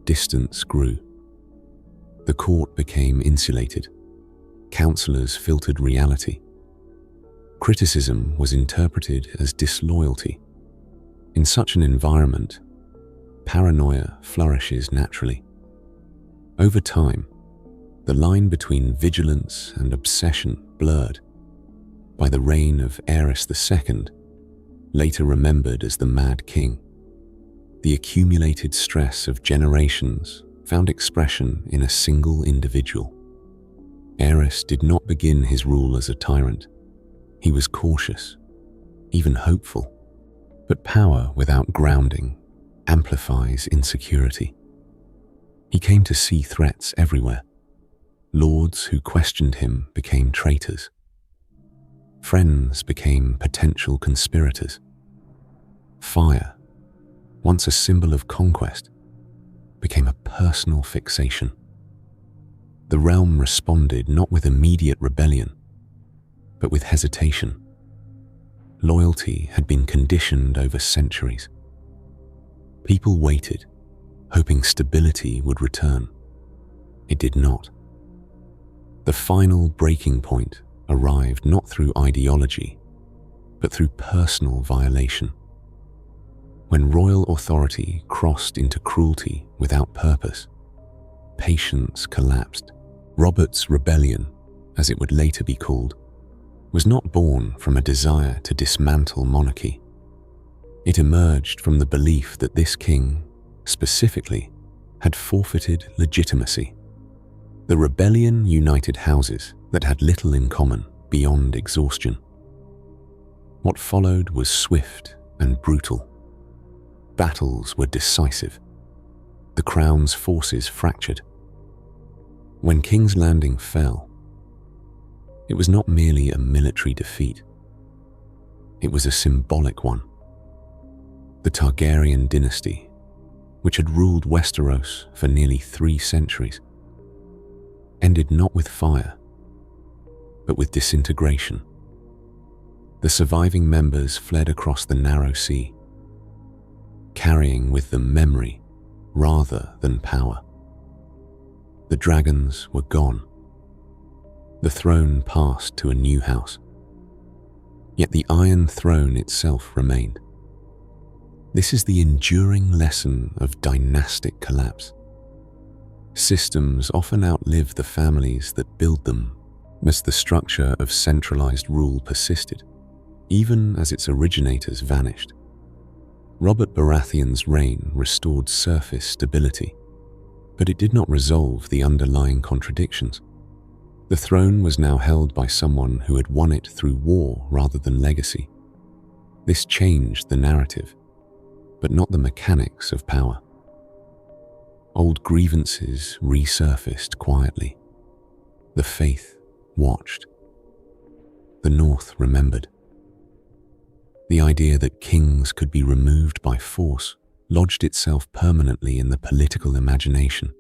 Distance grew. The court became insulated. Counselors filtered reality. Criticism was interpreted as disloyalty. In such an environment, paranoia flourishes naturally. Over time, the line between vigilance and obsession blurred. By the reign of Aerys II, later remembered as the Mad King, the accumulated stress of generations found expression in a single individual. Aerys did not begin his rule as a tyrant. He was cautious, even hopeful. But power without grounding amplifies insecurity. He came to see threats everywhere. Lords who questioned him became traitors. Friends became potential conspirators. Fire, once a symbol of conquest, became a personal fixation. The realm responded not with immediate rebellion, but with hesitation. Loyalty had been conditioned over centuries. People waited, hoping stability would return. It did not. The final breaking point arrived not through ideology, but through personal violation. When royal authority crossed into cruelty without purpose, patience collapsed. Robert's rebellion, as it would later be called, was not born from a desire to dismantle monarchy. It emerged from the belief that this king, specifically, had forfeited legitimacy. The rebellion united houses that had little in common beyond exhaustion. What followed was swift and brutal. Battles were decisive. The crown's forces fractured. When King's Landing fell, it was not merely a military defeat. It was a symbolic one. The Targaryen dynasty, which had ruled Westeros for nearly 3 centuries, ended not with fire, but with disintegration. The surviving members fled across the narrow sea, carrying with them memory rather than power. The dragons were gone. The throne passed to a new house. Yet the Iron Throne itself remained. This is the enduring lesson of dynastic collapse. Systems often outlive the families that build them, as the structure of centralized rule persisted, even as its originators vanished. Robert Baratheon's reign restored surface stability, but it did not resolve the underlying contradictions. The throne was now held by someone who had won it through war rather than legacy. This changed the narrative, but not the mechanics of power. Old grievances resurfaced quietly. The faith watched. The North remembered. The idea that kings could be removed by force lodged itself permanently in the political imagination.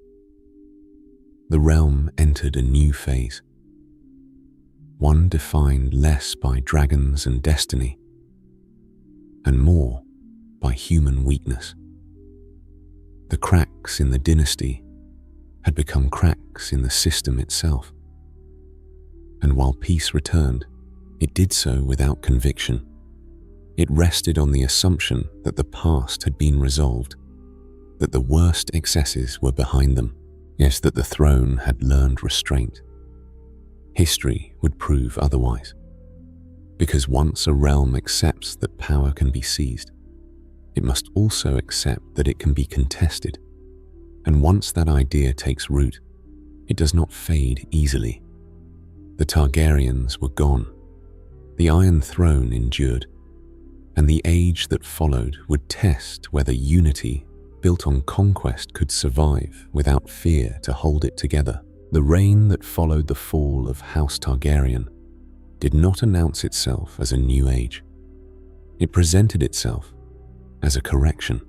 The realm entered a new phase, one defined less by dragons and destiny, and more by human weakness. The cracks in the dynasty had become cracks in the system itself, and while peace returned, it did so without conviction. It rested on the assumption that the past had been resolved, that the worst excesses were behind them, yes, that the throne had learned restraint. History would prove otherwise, because once a realm accepts that power can be seized, it must also accept that it can be contested, and once that idea takes root, it does not fade easily. The Targaryens were gone, the Iron Throne endured, and the age that followed would test whether unity built on conquest could survive without fear to hold it together. The reign that followed the fall of House Targaryen did not announce itself as a new age. It presented itself as a correction.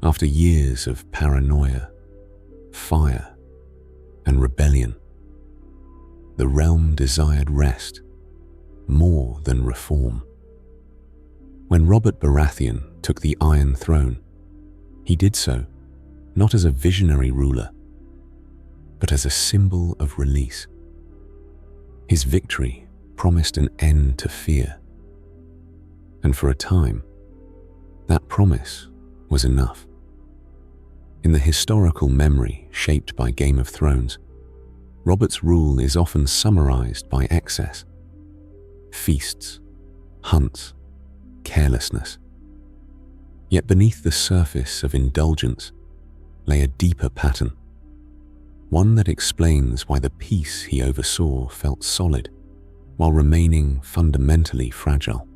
After years of paranoia, fire, and rebellion, the realm desired rest more than reform. When Robert Baratheon took the Iron Throne, he did so not as a visionary ruler, but as a symbol of release. His victory promised an end to fear, and for a time, that promise was enough. In the historical memory shaped by Game of Thrones, Robert's rule is often summarized by excess: feasts, hunts, carelessness. Yet beneath the surface of indulgence lay a deeper pattern, one that explains why the peace he oversaw felt solid while remaining fundamentally fragile.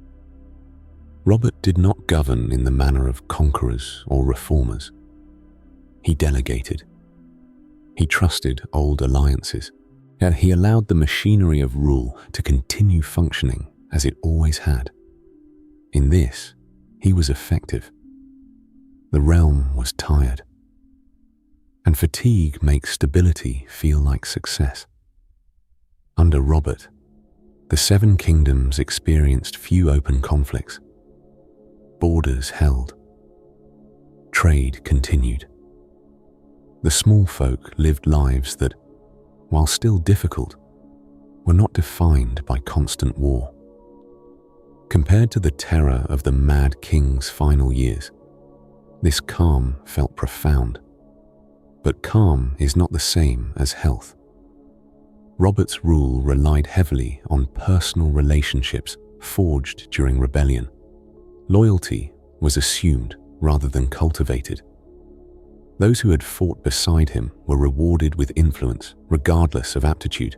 Robert did not govern in the manner of conquerors or reformers. He delegated. He trusted old alliances. Yet he allowed the machinery of rule to continue functioning as it always had. In this, he was effective. The realm was tired. And fatigue makes stability feel like success. Under Robert, the Seven Kingdoms experienced few open conflicts. Borders held. Trade continued. The small folk lived lives that, while still difficult, were not defined by constant war. Compared to the terror of the Mad King's final years, this calm felt profound. But calm is not the same as health. Robert's rule relied heavily on personal relationships forged during rebellion. Loyalty was assumed rather than cultivated. Those who had fought beside him were rewarded with influence, regardless of aptitude.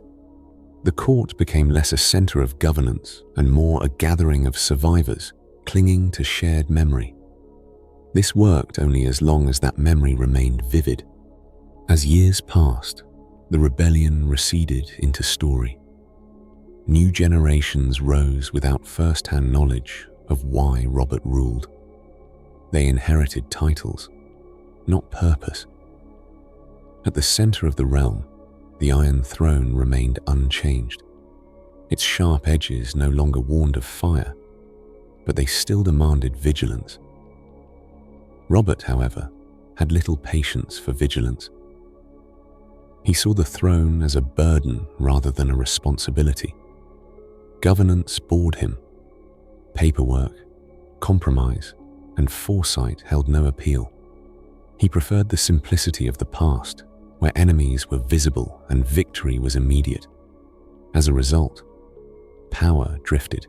The court became less a center of governance and more a gathering of survivors clinging to shared memory. This worked only as long as that memory remained vivid. As years passed, the rebellion receded into story. New generations rose without first-hand knowledge of why Robert ruled. They inherited titles, not purpose. At the center of the realm, the Iron Throne remained unchanged. Its sharp edges no longer warned of fire, but they still demanded vigilance. Robert, however, had little patience for vigilance. He saw the throne as a burden rather than a responsibility. Governance bored him. Paperwork, compromise, and foresight held no appeal. He preferred the simplicity of the past, where enemies were visible and victory was immediate. As a result, power drifted.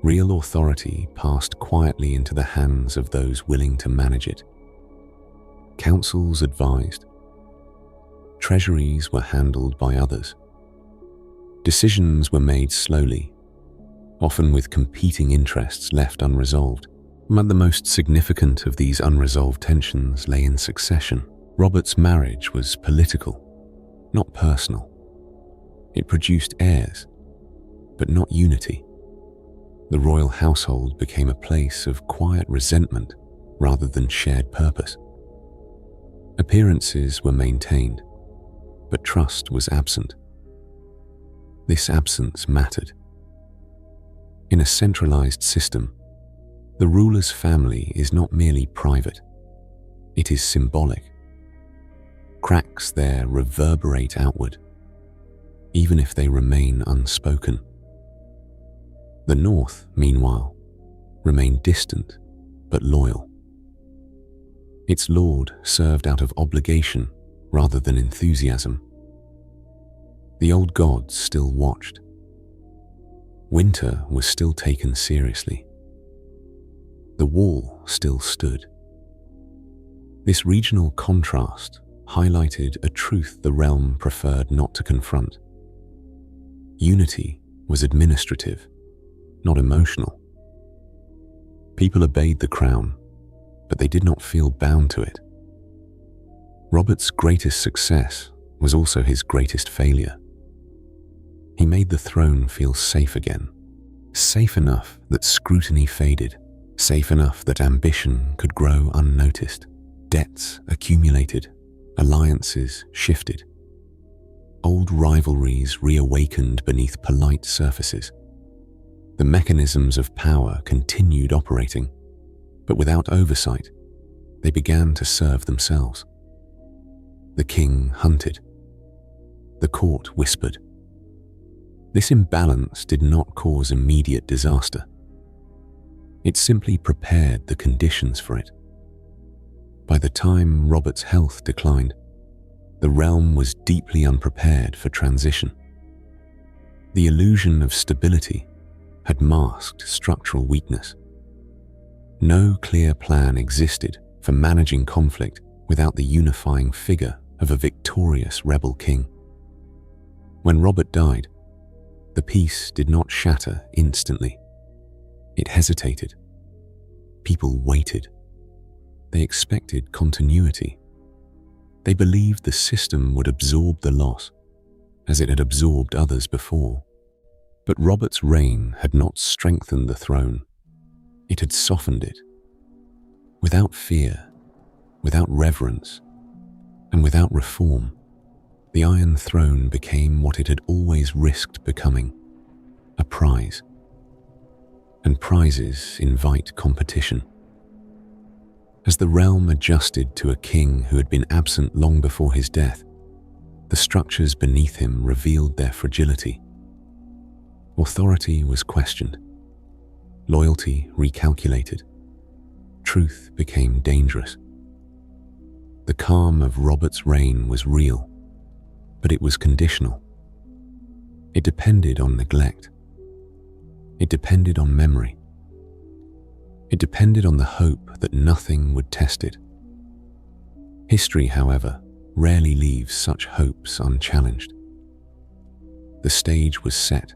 Real authority passed quietly into the hands of those willing to manage it. Councils advised. Treasuries were handled by others. Decisions were made slowly, often with competing interests left unresolved. But the most significant of these unresolved tensions lay in succession. Robert's marriage was political, not personal. It produced heirs, but not unity. The royal household became a place of quiet resentment rather than shared purpose. Appearances were maintained, but trust was absent. This absence mattered. In a centralized system, the ruler's family is not merely private, it is symbolic. Cracks there reverberate outward, even if they remain unspoken. The North, meanwhile, remained distant but loyal. Its lord served out of obligation rather than enthusiasm. The old gods still watched. Winter was still taken seriously. The wall still stood. This regional contrast highlighted a truth the realm preferred not to confront. Unity was administrative, not emotional. People obeyed the crown, but they did not feel bound to it. Robert's greatest success was also his greatest failure. He made the throne feel safe again, safe enough that scrutiny faded, safe enough that ambition could grow unnoticed. Debts accumulated, alliances shifted. Old rivalries reawakened beneath polite surfaces. The mechanisms of power continued operating, but without oversight, they began to serve themselves. The king hunted. The court whispered. This imbalance did not cause immediate disaster. It simply prepared the conditions for it. By the time Robert's health declined, the realm was deeply unprepared for transition. The illusion of stability had masked structural weakness. No clear plan existed for managing conflict without the unifying figure of a victorious rebel king. When Robert died, the peace did not shatter instantly. It hesitated. People waited. They expected continuity. They believed the system would absorb the loss. as it had absorbed others before. But Robert's reign had not strengthened the throne. It had softened it. Without fear, without reverence, and without reform, the Iron Throne became what it had always risked becoming, a prize. And prizes invite competition. As the realm adjusted to a king who had been absent long before his death, the structures beneath him revealed their fragility. Authority was questioned, loyalty recalculated, truth became dangerous. The calm of Robert's reign was real, but it was conditional. It depended on neglect. It depended on memory. It depended on the hope that nothing would test it. History, however, rarely leaves such hopes unchallenged. The stage was set,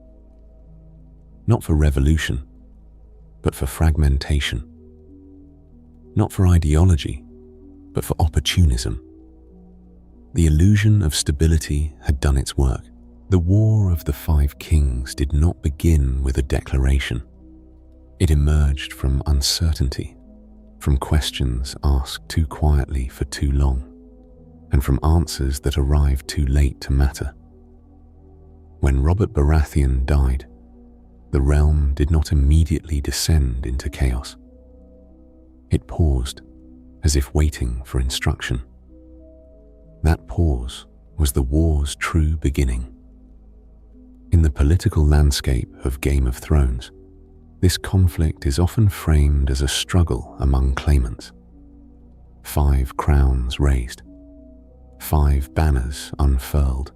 not for revolution, but for fragmentation. Not for ideology, but for opportunism. The illusion of stability had done its work. The War of the Five Kings did not begin with a declaration. It emerged from uncertainty, from questions asked too quietly for too long, and from answers that arrived too late to matter. When Robert Baratheon died, the realm did not immediately descend into chaos. It paused, as if waiting for instruction. That pause was the war's true beginning. In the political landscape of Game of Thrones, this conflict is often framed as a struggle among claimants. 5 crowns raised, 5 banners unfurled,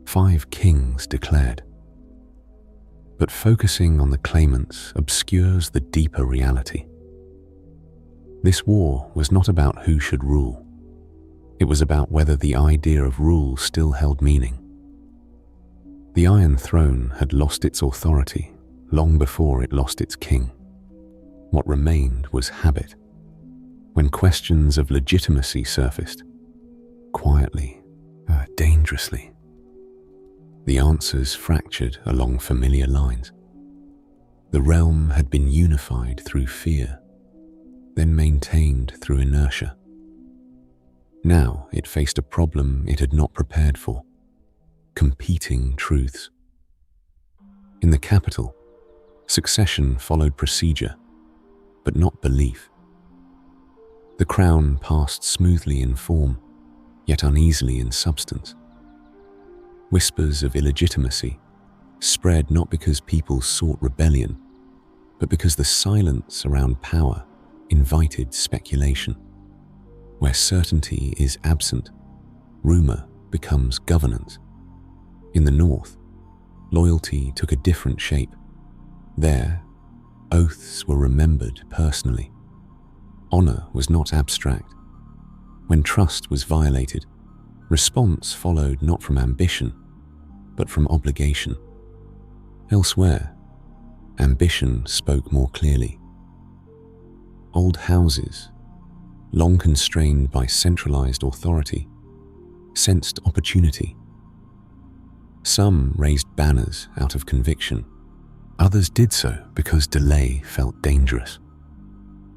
5 kings declared. But focusing on the claimants obscures the deeper reality. This war was not about who should rule. It was about whether the idea of rule still held meaning. The Iron Throne had lost its authority long before it lost its king. What remained was habit. When questions of legitimacy surfaced, quietly, dangerously, the answers fractured along familiar lines. The realm had been unified through fear, then maintained through inertia. Now it faced a problem it had not prepared for: competing truths. In the capital, succession followed procedure, but not belief. The crown passed smoothly in form, yet uneasily in substance. Whispers of illegitimacy spread not because people sought rebellion, but because the silence around power invited speculation. Where certainty is absent, rumor becomes governance. In the north, loyalty took a different shape. There, oaths were remembered personally. Honor was not abstract. When trust was violated, response followed not from ambition, but from obligation. Elsewhere, ambition spoke more clearly. Old houses, long constrained by centralized authority, sensed opportunity. Some raised banners out of conviction. Others did so because delay felt dangerous.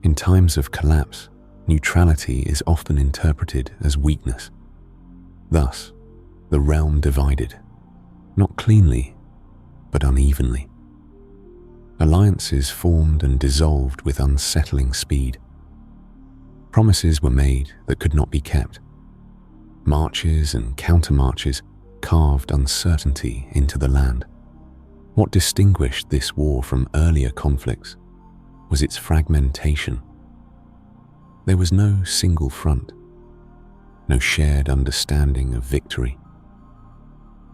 In times of collapse, neutrality is often interpreted as weakness. Thus, the realm divided, not cleanly, but unevenly. Alliances formed and dissolved with unsettling speed. Promises were made that could not be kept. Marches and countermarches carved uncertainty into the land. What distinguished this war from earlier conflicts was its fragmentation. There was no single front, no shared understanding of victory.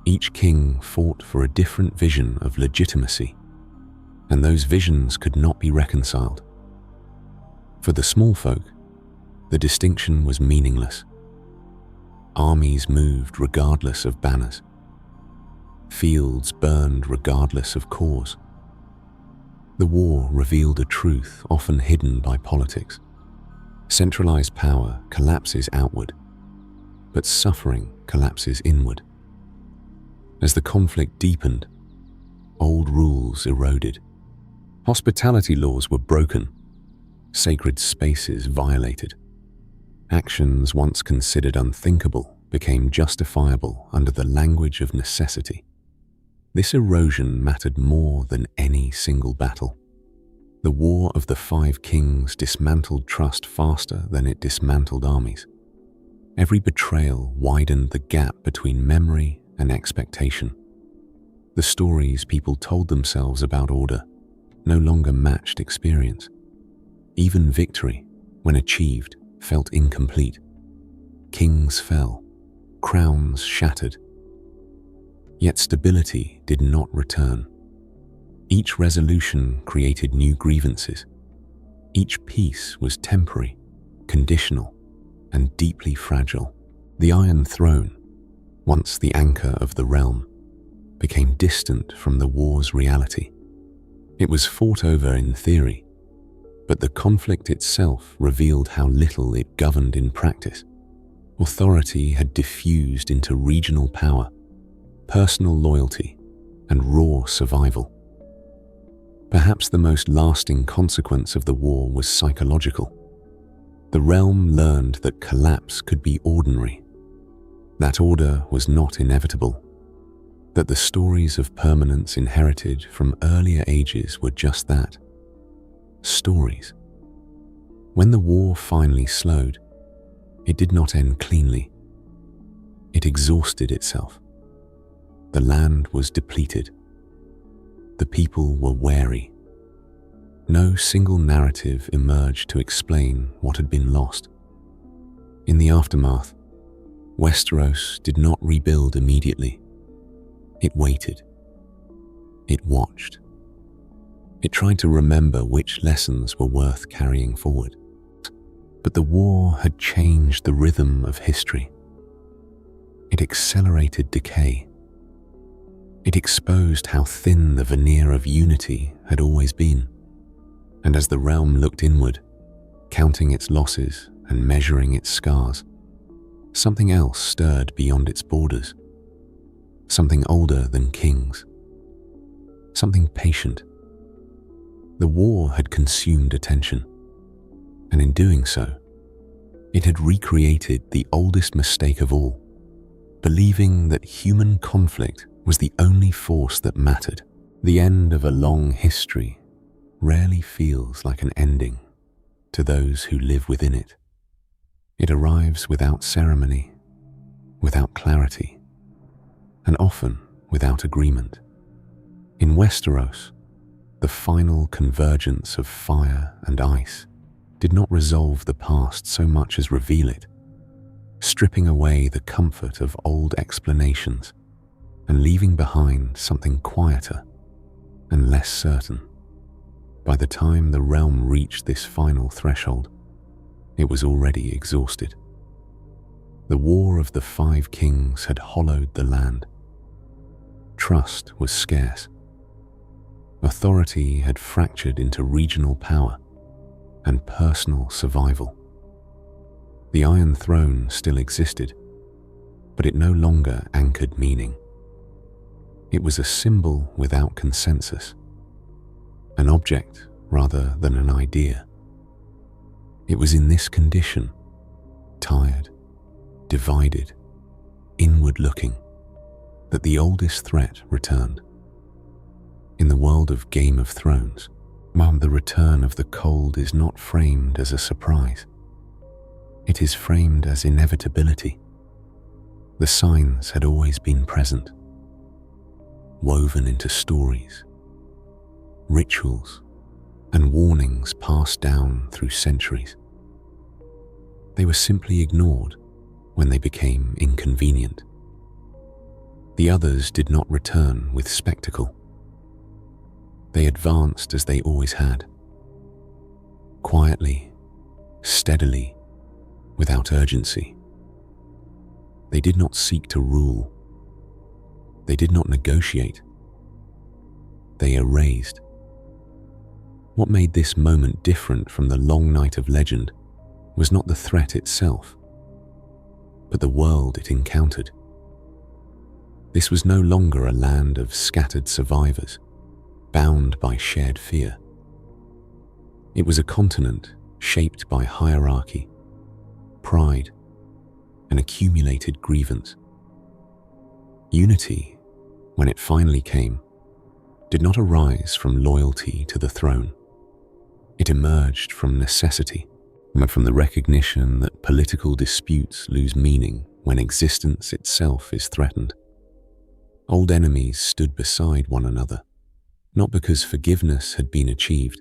Each king fought for a different vision of legitimacy, and those visions could not be reconciled. For the small folk, the distinction was meaningless. Armies moved regardless of banners. Fields burned regardless of cause. The war revealed a truth often hidden by politics. Centralized power collapses outward, but suffering collapses inward. As the conflict deepened, old rules eroded. Hospitality laws were broken, sacred spaces violated. Actions once considered unthinkable became justifiable under the language of necessity. This erosion mattered more than any single battle. The War of the Five Kings dismantled trust faster than it dismantled armies. Every betrayal widened the gap between memory and expectation. The stories people told themselves about order no longer matched experience. Even victory, when achieved, felt incomplete. Kings fell, crowns shattered. Yet stability did not return. Each resolution created new grievances. Each peace was temporary, conditional, and deeply fragile. The Iron Throne, once the anchor of the realm, became distant from the war's reality. It was fought over in theory, but the conflict itself revealed how little it governed in practice. Authority had diffused into regional power, personal loyalty, and raw survival. Perhaps the most lasting consequence of the war was psychological. The realm learned that collapse could be ordinary, that order was not inevitable, that the stories of permanence inherited from earlier ages were just that, stories. When the war finally slowed, it did not end cleanly. It exhausted itself. The land was depleted. The people were wary. No single narrative emerged to explain what had been lost. In the aftermath, Westeros did not rebuild immediately. It waited. It watched. It tried to remember which lessons were worth carrying forward. But the war had changed the rhythm of history. It accelerated decay. It exposed how thin the veneer of unity had always been. And as the realm looked inward, counting its losses and measuring its scars, something else stirred beyond its borders. Something older than kings. Something patient. The war had consumed attention, and in doing so, it had recreated the oldest mistake of all, believing that human conflict was the only force that mattered. The end of a long history rarely feels like an ending to those who live within it. It arrives without ceremony, without clarity, and often without agreement. In Westeros, the final convergence of fire and ice did not resolve the past so much as reveal it, stripping away the comfort of old explanations and leaving behind something quieter and less certain. By the time the realm reached this final threshold, it was already exhausted. The War of the Five Kings had hollowed the land. Trust was scarce. Authority had fractured into regional power and personal survival. The Iron Throne still existed, but it no longer anchored meaning. It was a symbol without consensus, an object rather than an idea. It was in this condition, tired, divided, inward-looking, that the oldest threat returned. In the world of Game of Thrones, the return of the cold is not framed as a surprise. It is framed as inevitability. The signs had always been present, woven into stories, rituals, and warnings passed down through centuries. They were simply ignored when they became inconvenient. The others did not return with spectacle. They advanced as they always had, quietly, steadily, without urgency. They did not seek to rule. They did not negotiate. They erased. What made this moment different from the long night of legend was not the threat itself, but the world it encountered. This was no longer a land of scattered survivors, bound by shared fear. It was a continent shaped by hierarchy, pride, and accumulated grievance. Unity, when it finally came, did not arise from loyalty to the throne. It emerged from necessity, and from the recognition that political disputes lose meaning when existence itself is threatened. Old enemies stood beside one another, not because forgiveness had been achieved,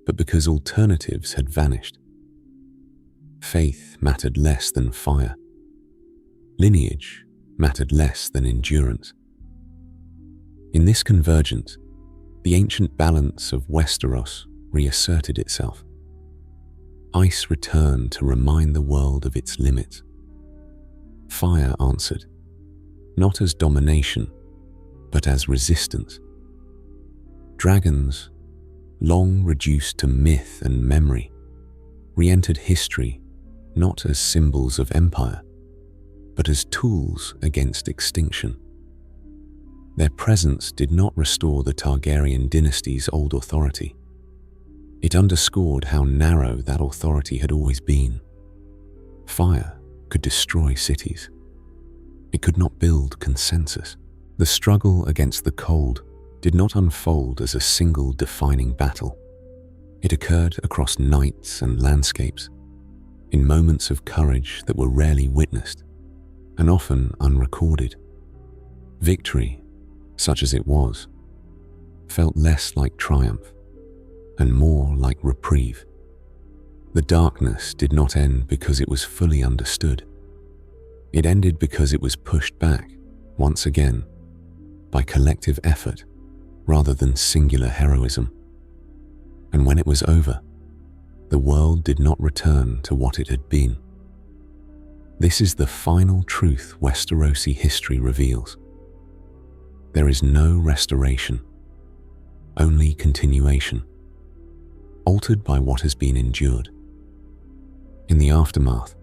but because alternatives had vanished. Faith mattered less than fire. Lineage mattered less than endurance. In this convergence, the ancient balance of Westeros reasserted itself. Ice returned to remind the world of its limits. Fire answered, not as domination, but as resistance. Dragons, long reduced to myth and memory, re-entered history not as symbols of empire, but as tools against extinction. Their presence did not restore the Targaryen dynasty's old authority. It underscored how narrow that authority had always been. Fire could destroy cities. It could not build consensus. The struggle against the cold did not unfold as a single defining battle. It occurred across nights and landscapes, in moments of courage that were rarely witnessed and often unrecorded. Victory, such as it was, felt less like triumph and more like reprieve. The darkness did not end because it was fully understood. It ended because it was pushed back, once again, by collective effort rather than singular heroism. And when it was over, the world did not return to what it had been. This is the final truth Westerosi history reveals. There is no restoration, only continuation, altered by what has been endured. In the aftermath,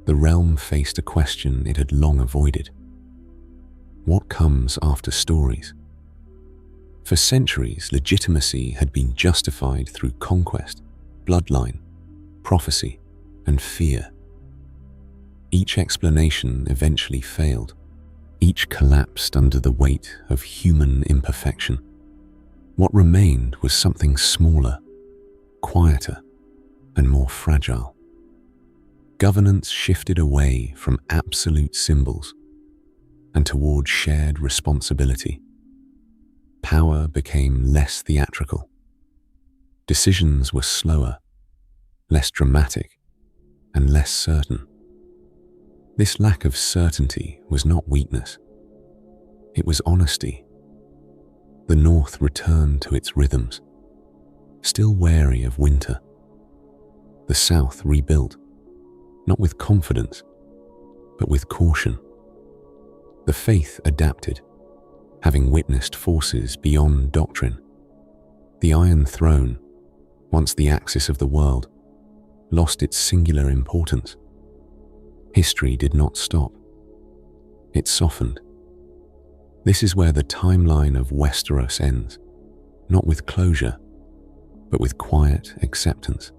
the realm faced a question it had long avoided. What comes after stories? For centuries, legitimacy had been justified through conquest, bloodline, prophecy, and fear. Each explanation eventually failed. Each collapsed under the weight of human imperfection. What remained was something smaller, quieter, and more fragile. Governance shifted away from absolute symbols and toward shared responsibility. Power became less theatrical. Decisions were slower, less dramatic, and less certain. This lack of certainty was not weakness. It was honesty. The North returned to its rhythms, still wary of winter. The South rebuilt, not with confidence, but with caution. The faith adapted, having witnessed forces beyond doctrine. The Iron Throne, once the axis of the world, lost its singular importance. History did not stop. It softened. This is where the timeline of Westeros ends, not with closure, but with quiet acceptance.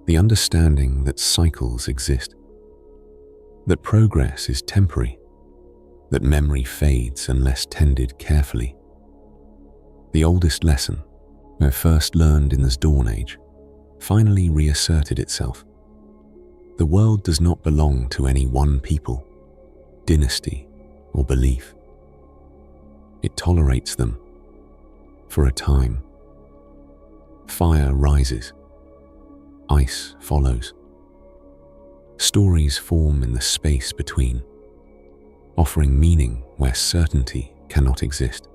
The understanding that cycles exist, that progress is temporary, that memory fades unless tended carefully. The oldest lesson, first learned in the Dawn Age, finally reasserted itself. The world does not belong to any one people, dynasty, or belief. It tolerates them for a time. Fire rises. Ice follows. Stories form in the space between, offering meaning where certainty cannot exist.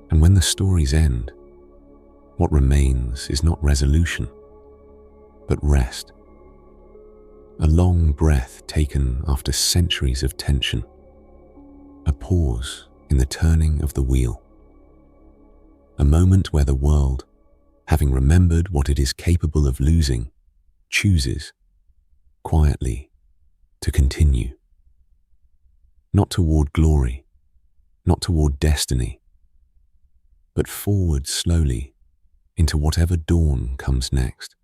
And when the stories end, what remains is not resolution, but rest. A long breath taken after centuries of tension. A pause in the turning of the wheel. A moment where the world, having remembered what it is capable of losing, chooses, quietly, to continue. not toward glory, not toward destiny, but forward slowly into whatever dawn comes next.